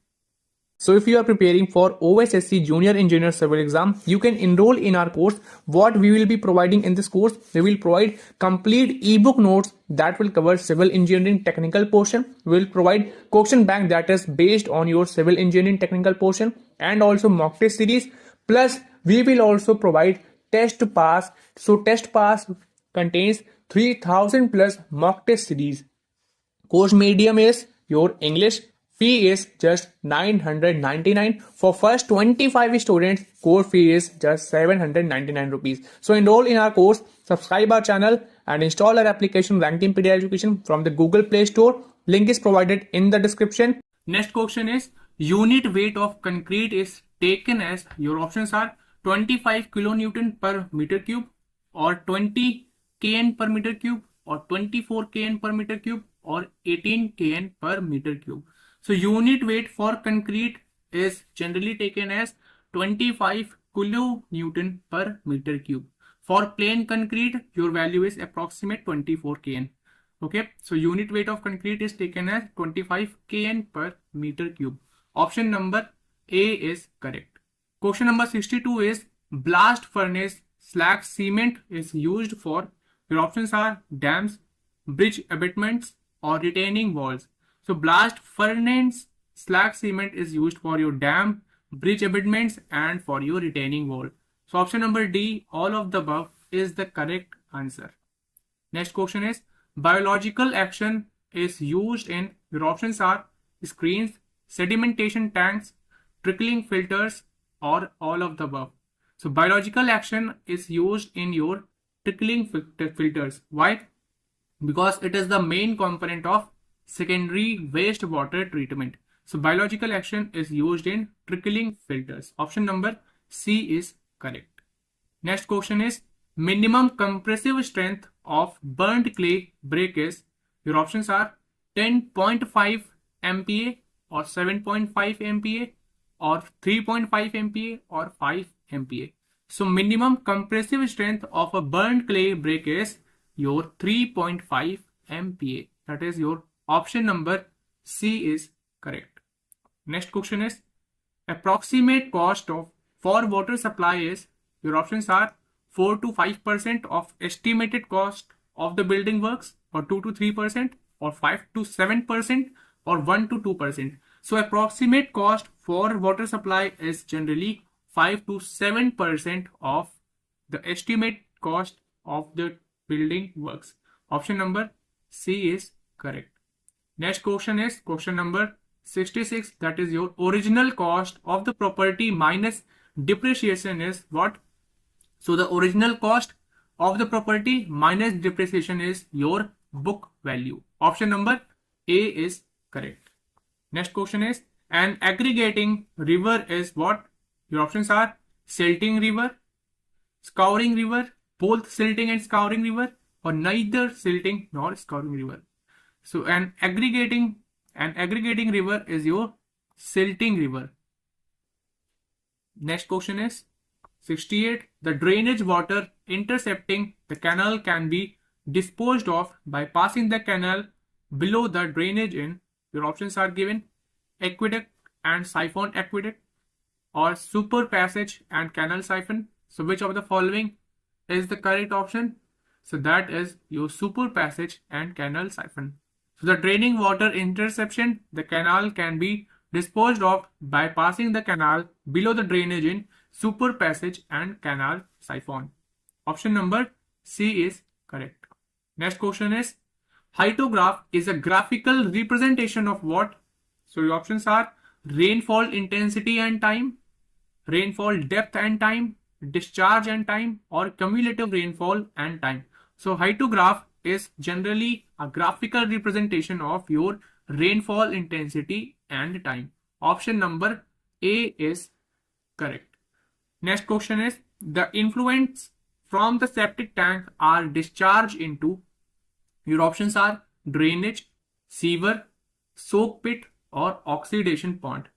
So if you are preparing for OSSC Junior Engineer Civil exam, you can enroll in our course. What we will be providing in this course, we will provide complete ebook notes that will cover civil engineering technical portion. We will provide question bank that is based on your civil engineering technical portion, and also mock test series. Plus we will also provide test pass. So test pass contains 3000 plus mock test series. Course medium is your English. Fee is just 999. For first 25 students, course fee is just 799 rupees. So enroll in our course, subscribe our channel and install our application RankTeampedia Education from the Google Play Store. Link is provided in the description. Next question is, unit weight of concrete is taken as, your options are 25 kilonewton per meter cube, or 20 kN per meter cube, or 24 kN per meter cube, or 18 kN per meter cube. So unit weight for concrete is generally taken as 25 kilonewton per meter cube. For plain concrete, your value is approximate 24 kN. Okay, so unit weight of concrete is taken as 25 kN per meter cube. Option number A is correct. Question number 62 is, blast furnace slag cement is used for, your options are dams, bridge abutments, or retaining walls. So blast furnace slag cement is used for your dam, bridge abutments, and for your retaining wall. So option number D, all of the above, is the correct answer. Next question is, biological action is used in, your options are screens, sedimentation tanks, trickling filters, or all of the above? So biological action is used in your trickling filters. Why? Because it is the main component of secondary wastewater treatment. So biological action is used in trickling filters. Option number C is correct. Next question is minimum compressive strength of burnt clay breakage. Your options are 10.5 MPa or 7.5 MPa or 3.5 MPa or 5 MPa. So minimum compressive strength of a burnt clay brick is your 3.5 MPa. That is your option number C is correct. Next question is approximate cost of for water supply is, your options are 4 to 5% of estimated cost of the building works, or 2 to 3%, or 5 to 7%, or 1 to 2%. So approximate cost for water supply is generally 5 to 7% of the estimate cost of the building works. Option number C is correct. Next question is question number 66. That is your original cost of the property minus depreciation is what? So the original cost of the property minus depreciation is your book value. Option number A is correct. Next question is an aggregating river is what? Your options are silting river, scouring river, both silting and scouring river, or neither silting nor scouring river. So an aggregating river is your silting river. Next question is 68. The drainage water intercepting the canal can be disposed of by passing the canal below the drainage in. Your options are given: aqueduct and siphon aqueduct, or super passage and canal siphon. So which of the following is the correct option? So that is your super passage and canal siphon. So the draining water interception, the canal can be disposed of by passing the canal below the drainage in super passage and canal siphon. Option number C is correct. Next question is hydrograph is a graphical representation of what? So your options are rainfall intensity and time, rainfall depth and time, discharge and time, or cumulative rainfall and time. So hydrograph is generally a graphical representation of your rainfall intensity and time. Option number A is correct. Next question is the influents from the septic tank are discharged into. Your options are drainage, sewer, soak pit, or oxidation pond.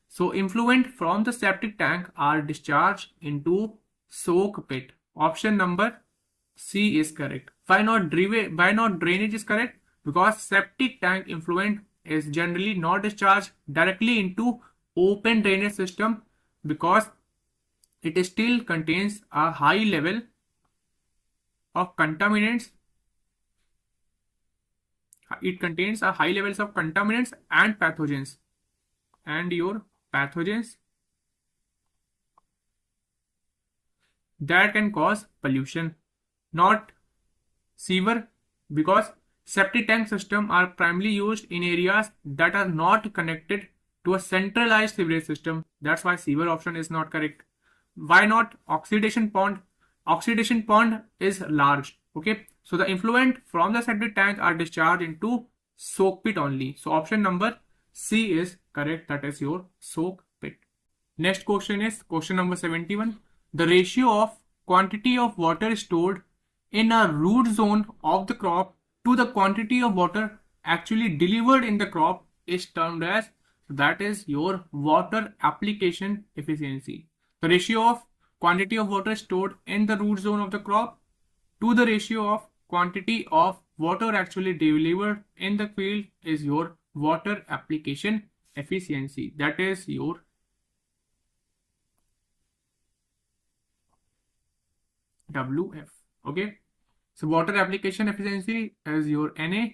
So influent from the septic tank are discharged into soak pit. Option number C is correct. Why not drainage is correct? Because septic tank influent is generally not discharged directly into open drainage system, because it still contains a high level of contaminants. It contains a high levels of contaminants and pathogens, and your pathogens that can cause pollution. Not sewer, because septic tank system are primarily used in areas that are not connected to a centralized sewerage system. That's why sewer option is not correct. Why not oxidation pond? Oxidation pond is large. Okay, so the influent from the septic tank are discharged into soak pit only. So option number C is correct. That is your soak pit. Next question is question number 71. The ratio of quantity of water stored in a root zone of the crop to the quantity of water actually delivered in the crop is termed as, that is your water application efficiency. The ratio of quantity of water stored in the root zone of the crop to the ratio of quantity of water actually delivered in the field is your water application efficiency. That is your WF. Okay, so water application efficiency is your NA.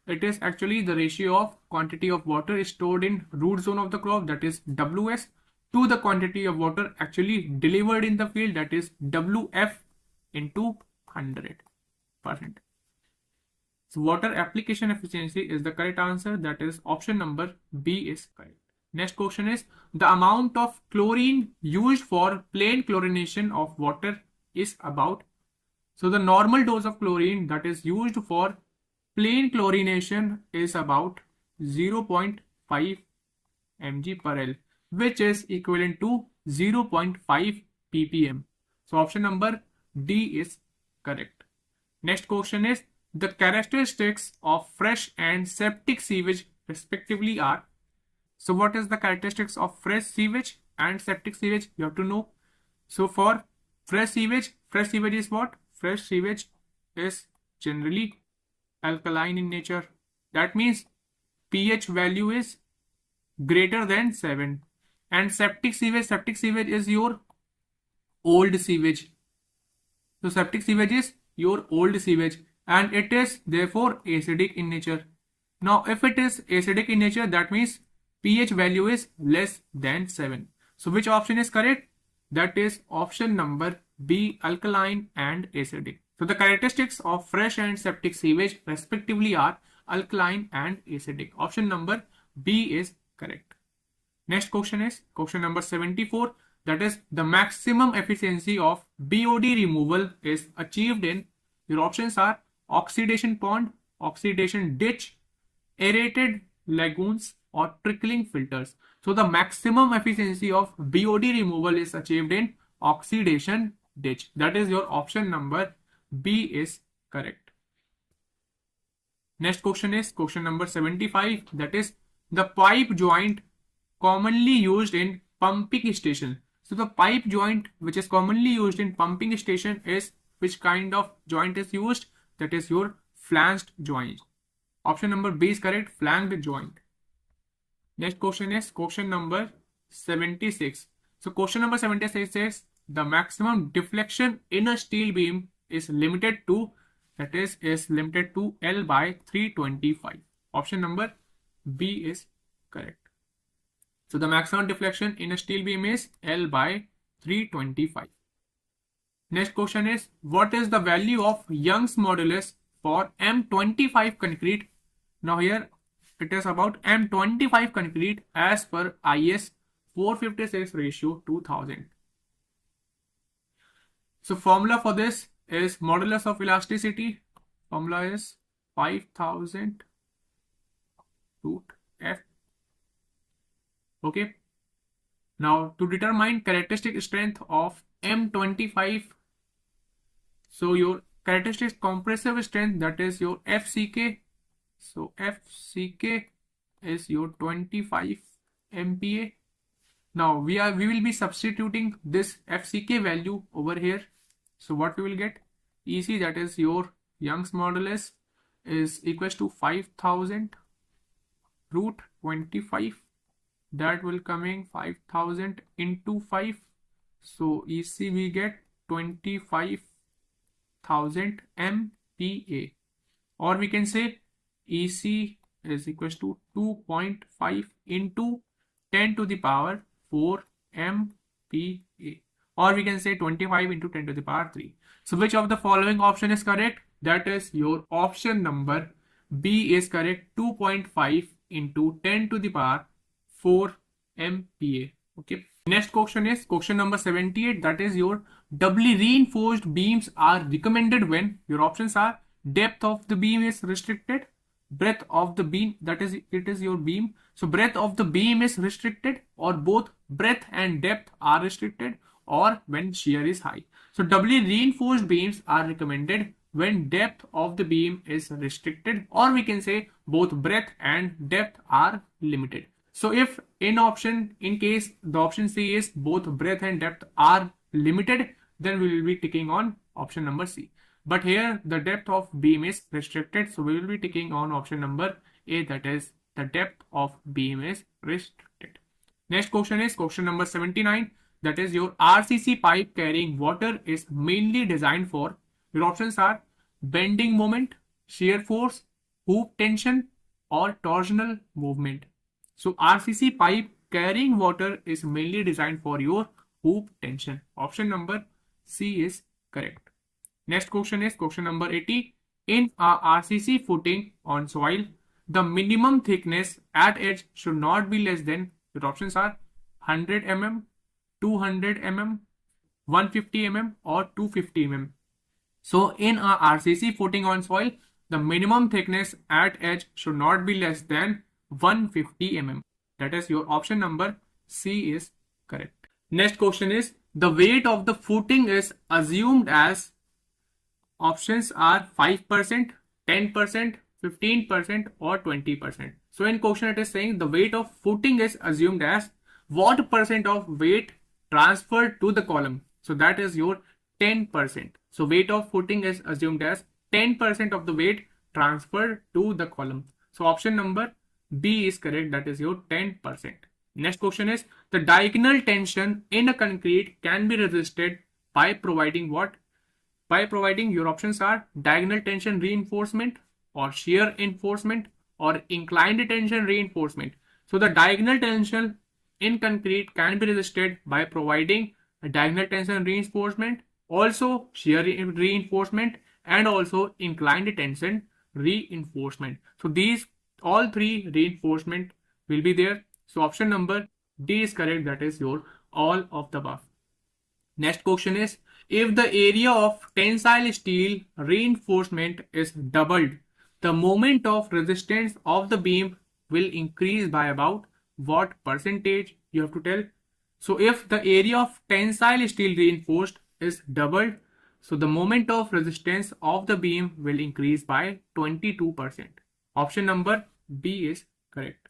It is actually the ratio of quantity of water stored in root zone of the crop, that is WS, to the quantity of water actually delivered in the field, that is WF into 100%. So water application efficiency is the correct answer. That is option number B is correct. Next question is the amount of chlorine used for plain chlorination of water is about. So the normal dose of chlorine that is used for plain chlorination is about 0.5 mg per L, which is equivalent to 0.5 ppm. So option number D is correct. Next question is the characteristics of fresh and septic sewage respectively are. So what is the characteristics of fresh sewage and septic sewage? You have to know. So for fresh sewage is what? Fresh sewage is generally alkaline in nature. That means pH value is greater than 7. And septic sewage is your old sewage. So septic sewage is your old sewage and it is therefore acidic in nature. Now if it is acidic in nature, that means pH value is less than 7. So which option is correct? That is option number B, alkaline and acidic. So the characteristics of fresh and septic sewage respectively are alkaline and acidic. Option number B is correct. Next question is question number 74. That is the maximum efficiency of BOD removal is achieved in. Your options are oxidation pond, oxidation ditch, aerated lagoons or trickling filters. So the maximum efficiency of BOD removal is achieved in oxidation ditch. That is your option number B is correct. Next question is question number 75. That is the pipe joint commonly used in pumping station. So the pipe joint which is commonly used in pumping station is which kind of joint is used? That is your flanged joint. Option number B is correct, flanged joint. Next question is question number 76. So question number 76 says the maximum deflection in a steel beam is limited to, that is limited to L by 325. Option number B is correct. So the maximum deflection in a steel beam is L by 325. Next question is what is the value of Young's modulus for M25 concrete? Now here it is about M25 concrete as per IS 456 ratio 2000. So formula for this is modulus of elasticity. Formula is 5000 root F. Okay. Now to determine characteristic strength of M25. So your characteristic compressive strength, that is your FCK. So FCK is your 25 MPa. Now we will be substituting this FCK value over here. So what we will get? EC, that is your Young's modulus, is equals to 5000 root 25. That will coming 5000 into 5. So EC we get 25,000 MPa, or we can say EC is equals to 2.5 into 10 to the power 4 MPa, or we can say 25 into 10 to the power 3. So which of the following option is correct? That is your option number B is correct, 2.5 into 10 to the power 4 MPa. Okay. Next question is question number 78. That is your doubly reinforced beams are recommended when. Your options are depth of the beam is restricted, breadth of the beam, that is it is your beam. So breadth of the beam is restricted, or both breadth and depth are restricted, or when shear is high. So doubly reinforced beams are recommended when depth of the beam is restricted, or we can say both breadth and depth are limited. So if in case the option C is both breadth and depth are limited, then we will be ticking on option number C. But here the depth of beam is restricted, so we will be ticking on option number A, that is the depth of beam is restricted. Next question is question number 79. That is your RCC pipe carrying water is mainly designed for. Your options are bending moment, shear force, hoop tension, or torsional movement. So RCC pipe carrying water is mainly designed for your hoop tension. Option number C is correct. Next question is question number 80. In a RCC footing on soil, the minimum thickness at edge should not be less than. Your options are 100 mm, 200 mm, 150 mm or 250 mm. So in a RCC footing on soil, the minimum thickness at edge should not be less than 150 mm. That is your option number C is correct. Next question is, the weight of the footing is assumed as, options are 5%, 10%, 15% or 20%. So in question it is saying the weight of footing is assumed as what percent of weight transferred to the column. So that is your 10%. So weight of footing is assumed as 10% of the weight transferred to the column. So option number B is correct. That is your 10%. Next question is, the diagonal tension in a concrete can be resisted by providing what? By providing, your options are diagonal tension reinforcement or shear reinforcement or inclined tension reinforcement. So the diagonal tension in concrete can be resisted by providing a diagonal tension reinforcement, also shear reinforcement and also inclined tension reinforcement. So these all three reinforcement will be there. So option number D is correct. That is your all of the above. Next question is, if the area of tensile steel reinforcement is doubled, the moment of resistance of the beam will increase by about what percentage? You have to tell. So if the area of tensile steel reinforced is doubled, so the moment of resistance of the beam will increase by 22%. Option number B is correct.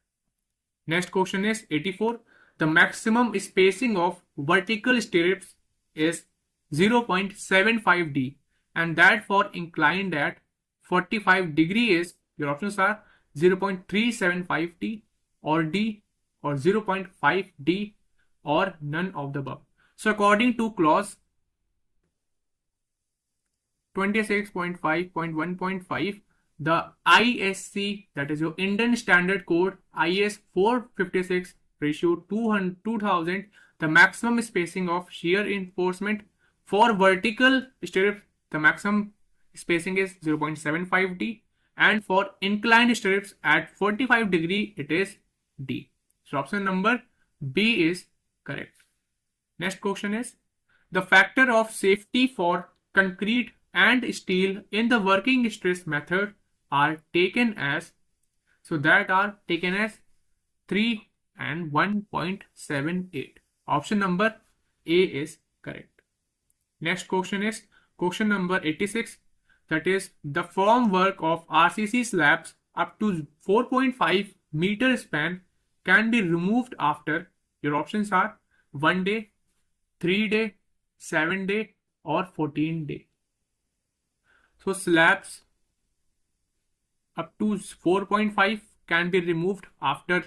Next question is 84. The maximum spacing of vertical stirrups is 0.75 D and that for inclined at 45 degree is, your options are 0.375 D or D or 0.5 D or none of the above. So according to clause 26.5.1.5, the ISC, that is your Indian Standard Code IS 456 ratio 2000, the maximum spacing of shear reinforcement for vertical stirrups, the maximum spacing is 0.75 D and for inclined stirrups at 45 degree it is D. So option number B is correct. Next question is, the factor of safety for concrete and steel in the working stress method are taken as, so that are taken as 3 and 1.78. Option number A is correct. Next question is question number 86. That is, the formwork of RCC slabs up to 4.5 meter span can be removed after, your options are 1 day, 3 day, 7 day or 14 day. So slabs up to 4.5 can be removed after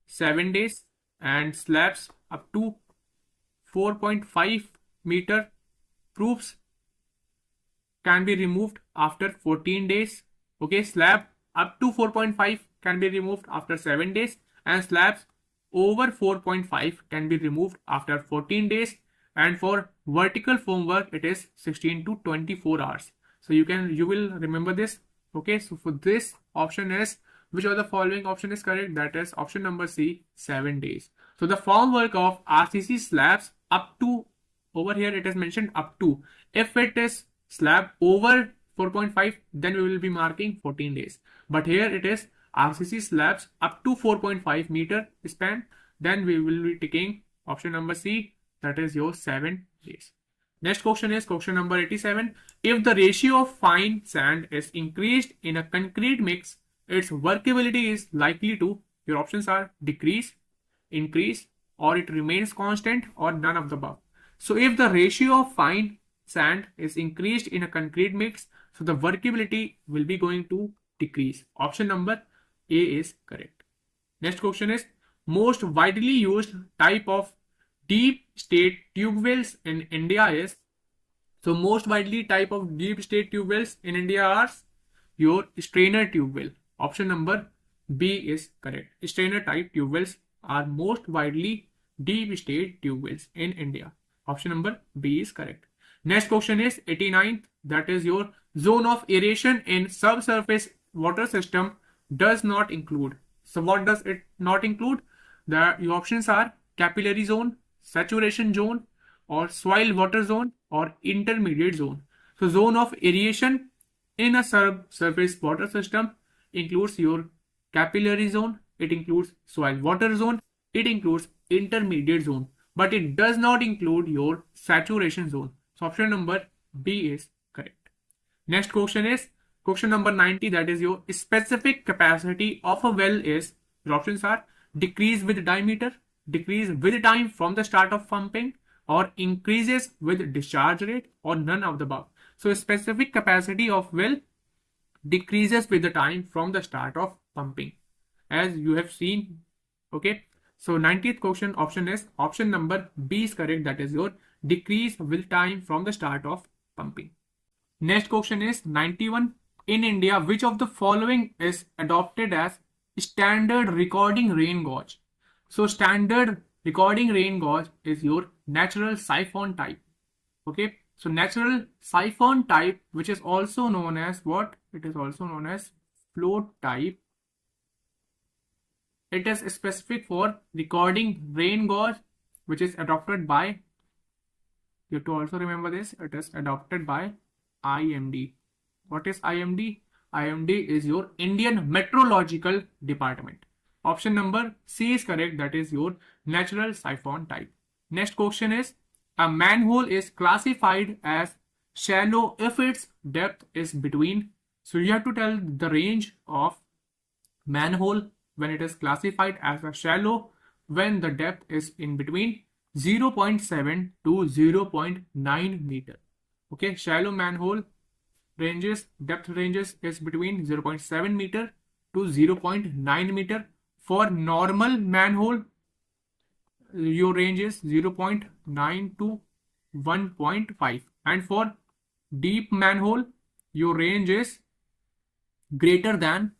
7 days and slabs up to 4.5 meter proofs can be removed after 14 days. Okay, slab up to 4.5 can be removed after 7 days and slabs over 4.5 can be removed after 14 days, and for vertical formwork it is 16 to 24 hours. So you will remember this. Okay, so for this option is, which of the following option is correct? That is option number C, 7 days. So the formwork of RCC slabs up to, over here it is mentioned up to. If it is slab over 4.5, then we will be marking 14 days. But here it is RCC slabs up to 4.5 meter span, then we will be taking option number C, that is your 7 days. Next question is question number 87. If the ratio of fine sand is increased in a concrete mix, its workability is likely to, your options are decrease, increase, or it remains constant, or none of the above. So if the ratio of fine sand is increased in a concrete mix, so the workability will be going to decrease. Option number A is correct. Next question is, most widely used type of deep state tube wells in India is, so most widely type of deep state tube wells in India are your strainer tube well. Option number B is correct. Strainer type tube wells are most widely deep state tube wells in India. Option number B is correct. Next question is 89th, that is your zone of aeration in subsurface water system does not include. So what does it not include? Your options are capillary zone, saturation zone, or soil water zone, or intermediate zone. So zone of aeration in a surface water system includes your capillary zone, it includes soil water zone, it includes intermediate zone, but it does not include your saturation zone. So option number B is correct. Next question is question number 90, that is your specific capacity of a well is, your options are decrease with diameter, decrease with time from the start of pumping, or increases with discharge rate, or none of the above. So specific capacity of well decreases with the time from the start of pumping, as you have seen. Okay, so 90th question option is option number B is correct, that is your decrease with time from the start of pumping. Next question is 91. In India, which of the following is adopted as standard recording rain gauge? So standard recording rain gauge is your natural siphon type. Okay, so natural siphon type, which is also known as what? It is also known as float type. It is specific for recording rain gauge, which is adopted by, you have to also remember this, it is adopted by IMD. What is IMD? IMD is your Indian Meteorological Department. Option number C is correct, that is your natural siphon type. Next question is, a manhole is classified as shallow if its depth is between, so you have to tell the range of manhole when it is classified as a shallow when the depth is in between 0.7 to 0.9 meter. Okay, shallow manhole ranges, depth ranges is between 0.7 meter to 0.9 meter. For normal manhole, your range is 0.9 to 1.5, and for deep manhole, your range is greater than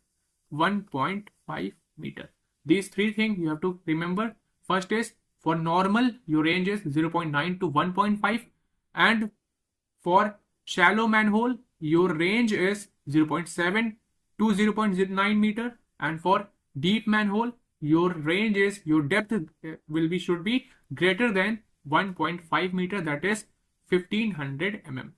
1.5 meter. These three things you have to remember. First is, for normal, your range is 0.9 to 1.5, and for shallow manhole, your range is 0.7 to 0.9 meter, and for deep manhole, your range is, your depth should be greater than 1.5 meter, that is 1500 mm.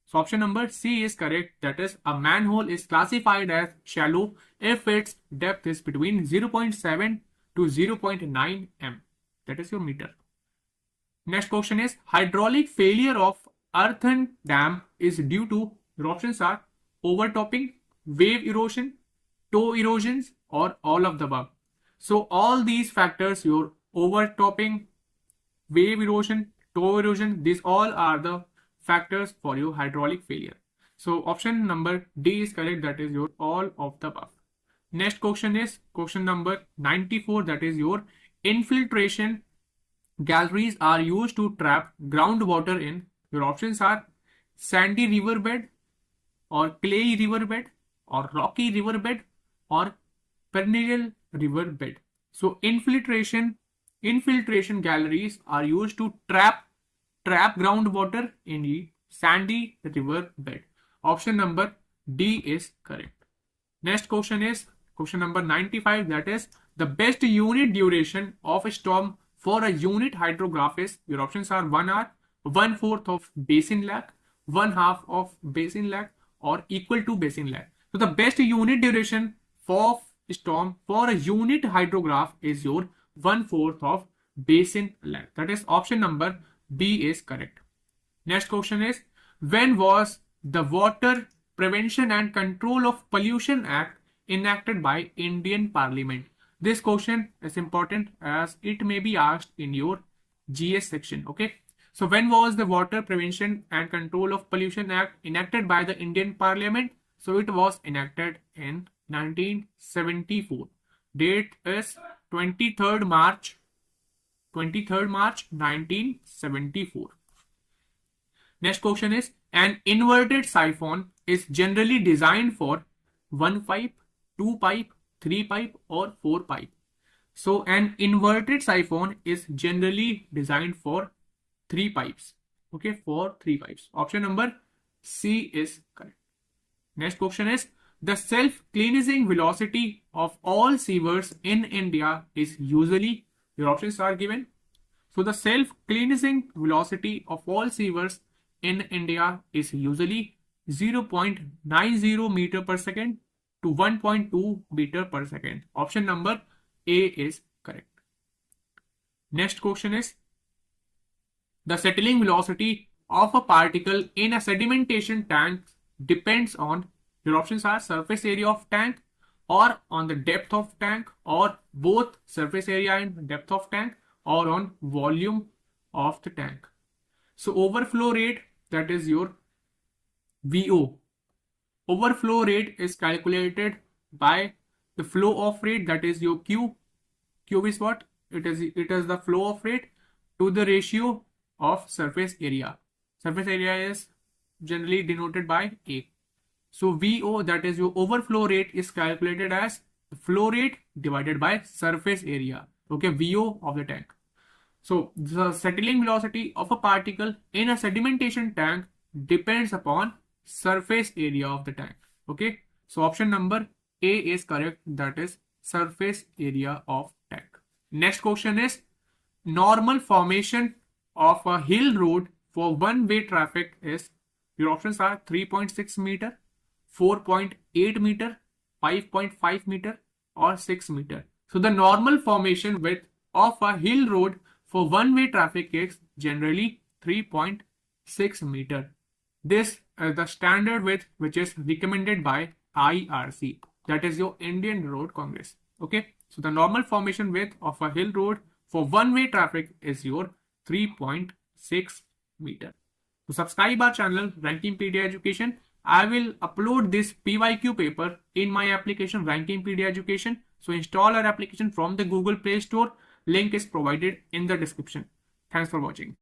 So option number C is correct, that is a manhole is classified as shallow if its depth is between 0.7 to 0.9 m, that is your meter. Next question is, hydraulic failure of earthen dam is due to, your options are overtopping, wave erosion, toe erosions, or all of the above. So all these factors, your overtopping, wave erosion, toe erosion, these all are the factors for your hydraulic failure. So option number D is correct, that is your all of the above. Next question is question number 94, that is your infiltration galleries are used to trap groundwater in, your options are sandy riverbed, or clayey riverbed, or rocky riverbed, or perennial riverbed. So infiltration galleries are used to trap groundwater in the sandy riverbed. Option number D is correct. Next question is question number 95, that is the best unit duration of a storm for a unit hydrograph is, your options are 1 hour, 1/4 of basin lag, 1/2 of basin lag, or equal to basin lag. So the best unit duration for storm for a unit hydrograph is your 1/4 of basin lag, that is option number B is correct. Next question is, when was the Water Prevention and Control of Pollution Act enacted by Indian Parliament? This question is important as it may be asked in your GS section. Okay, so when was the Water Prevention and Control of Pollution Act enacted by the Indian Parliament? So it was enacted in 1974. Date is 23rd March 1974. Next question is, an inverted siphon is generally designed for 1 pipe, 2 pipe, 3 pipe, or 4 pipe. So an inverted siphon is generally designed for 3 pipes. Okay, for 3 pipes. Option number C is correct. Next question is, The self-cleansing velocity of all sewers in India is usually, your options are given. So the self-cleansing velocity of all sewers in India is usually 0.90 meter per second to 1.2 meter per second. Option number A is correct. Next question is, the settling velocity of a particle in a sedimentation tank depends on, your options are surface area of tank, or on the depth of tank, or both surface area and depth of tank, or on volume of the tank. So overflow rate, that is your VO. Overflow rate is calculated by the flow of rate, that is your Q. Q is what? It is the flow of rate to the ratio of surface area. Surface area is generally denoted by A. So VO, that is your overflow rate, is calculated as the flow rate divided by surface area. Okay, VO of the tank. So the settling velocity of a particle in a sedimentation tank depends upon surface area of the tank. Okay, so option number A is correct, that is surface area of tank. Next question is, normal formation of a hill road for one-way traffic is, your options are 3.6 meter, 4.8 meter, 5.5 meter, or 6 meter. So the normal formation width of a hill road for one-way traffic is generally 3.6 meter. This is the standard width which is recommended by IRC, that is your Indian Road Congress. Okay, so the normal formation width of a hill road for one-way traffic is your 3.6 meter. To subscribe our channel Rankingpedia Education, I will upload this PYQ paper in my application Rankingpedia Education. So install our application from the Google Play Store. Link is provided in the description. Thanks for watching.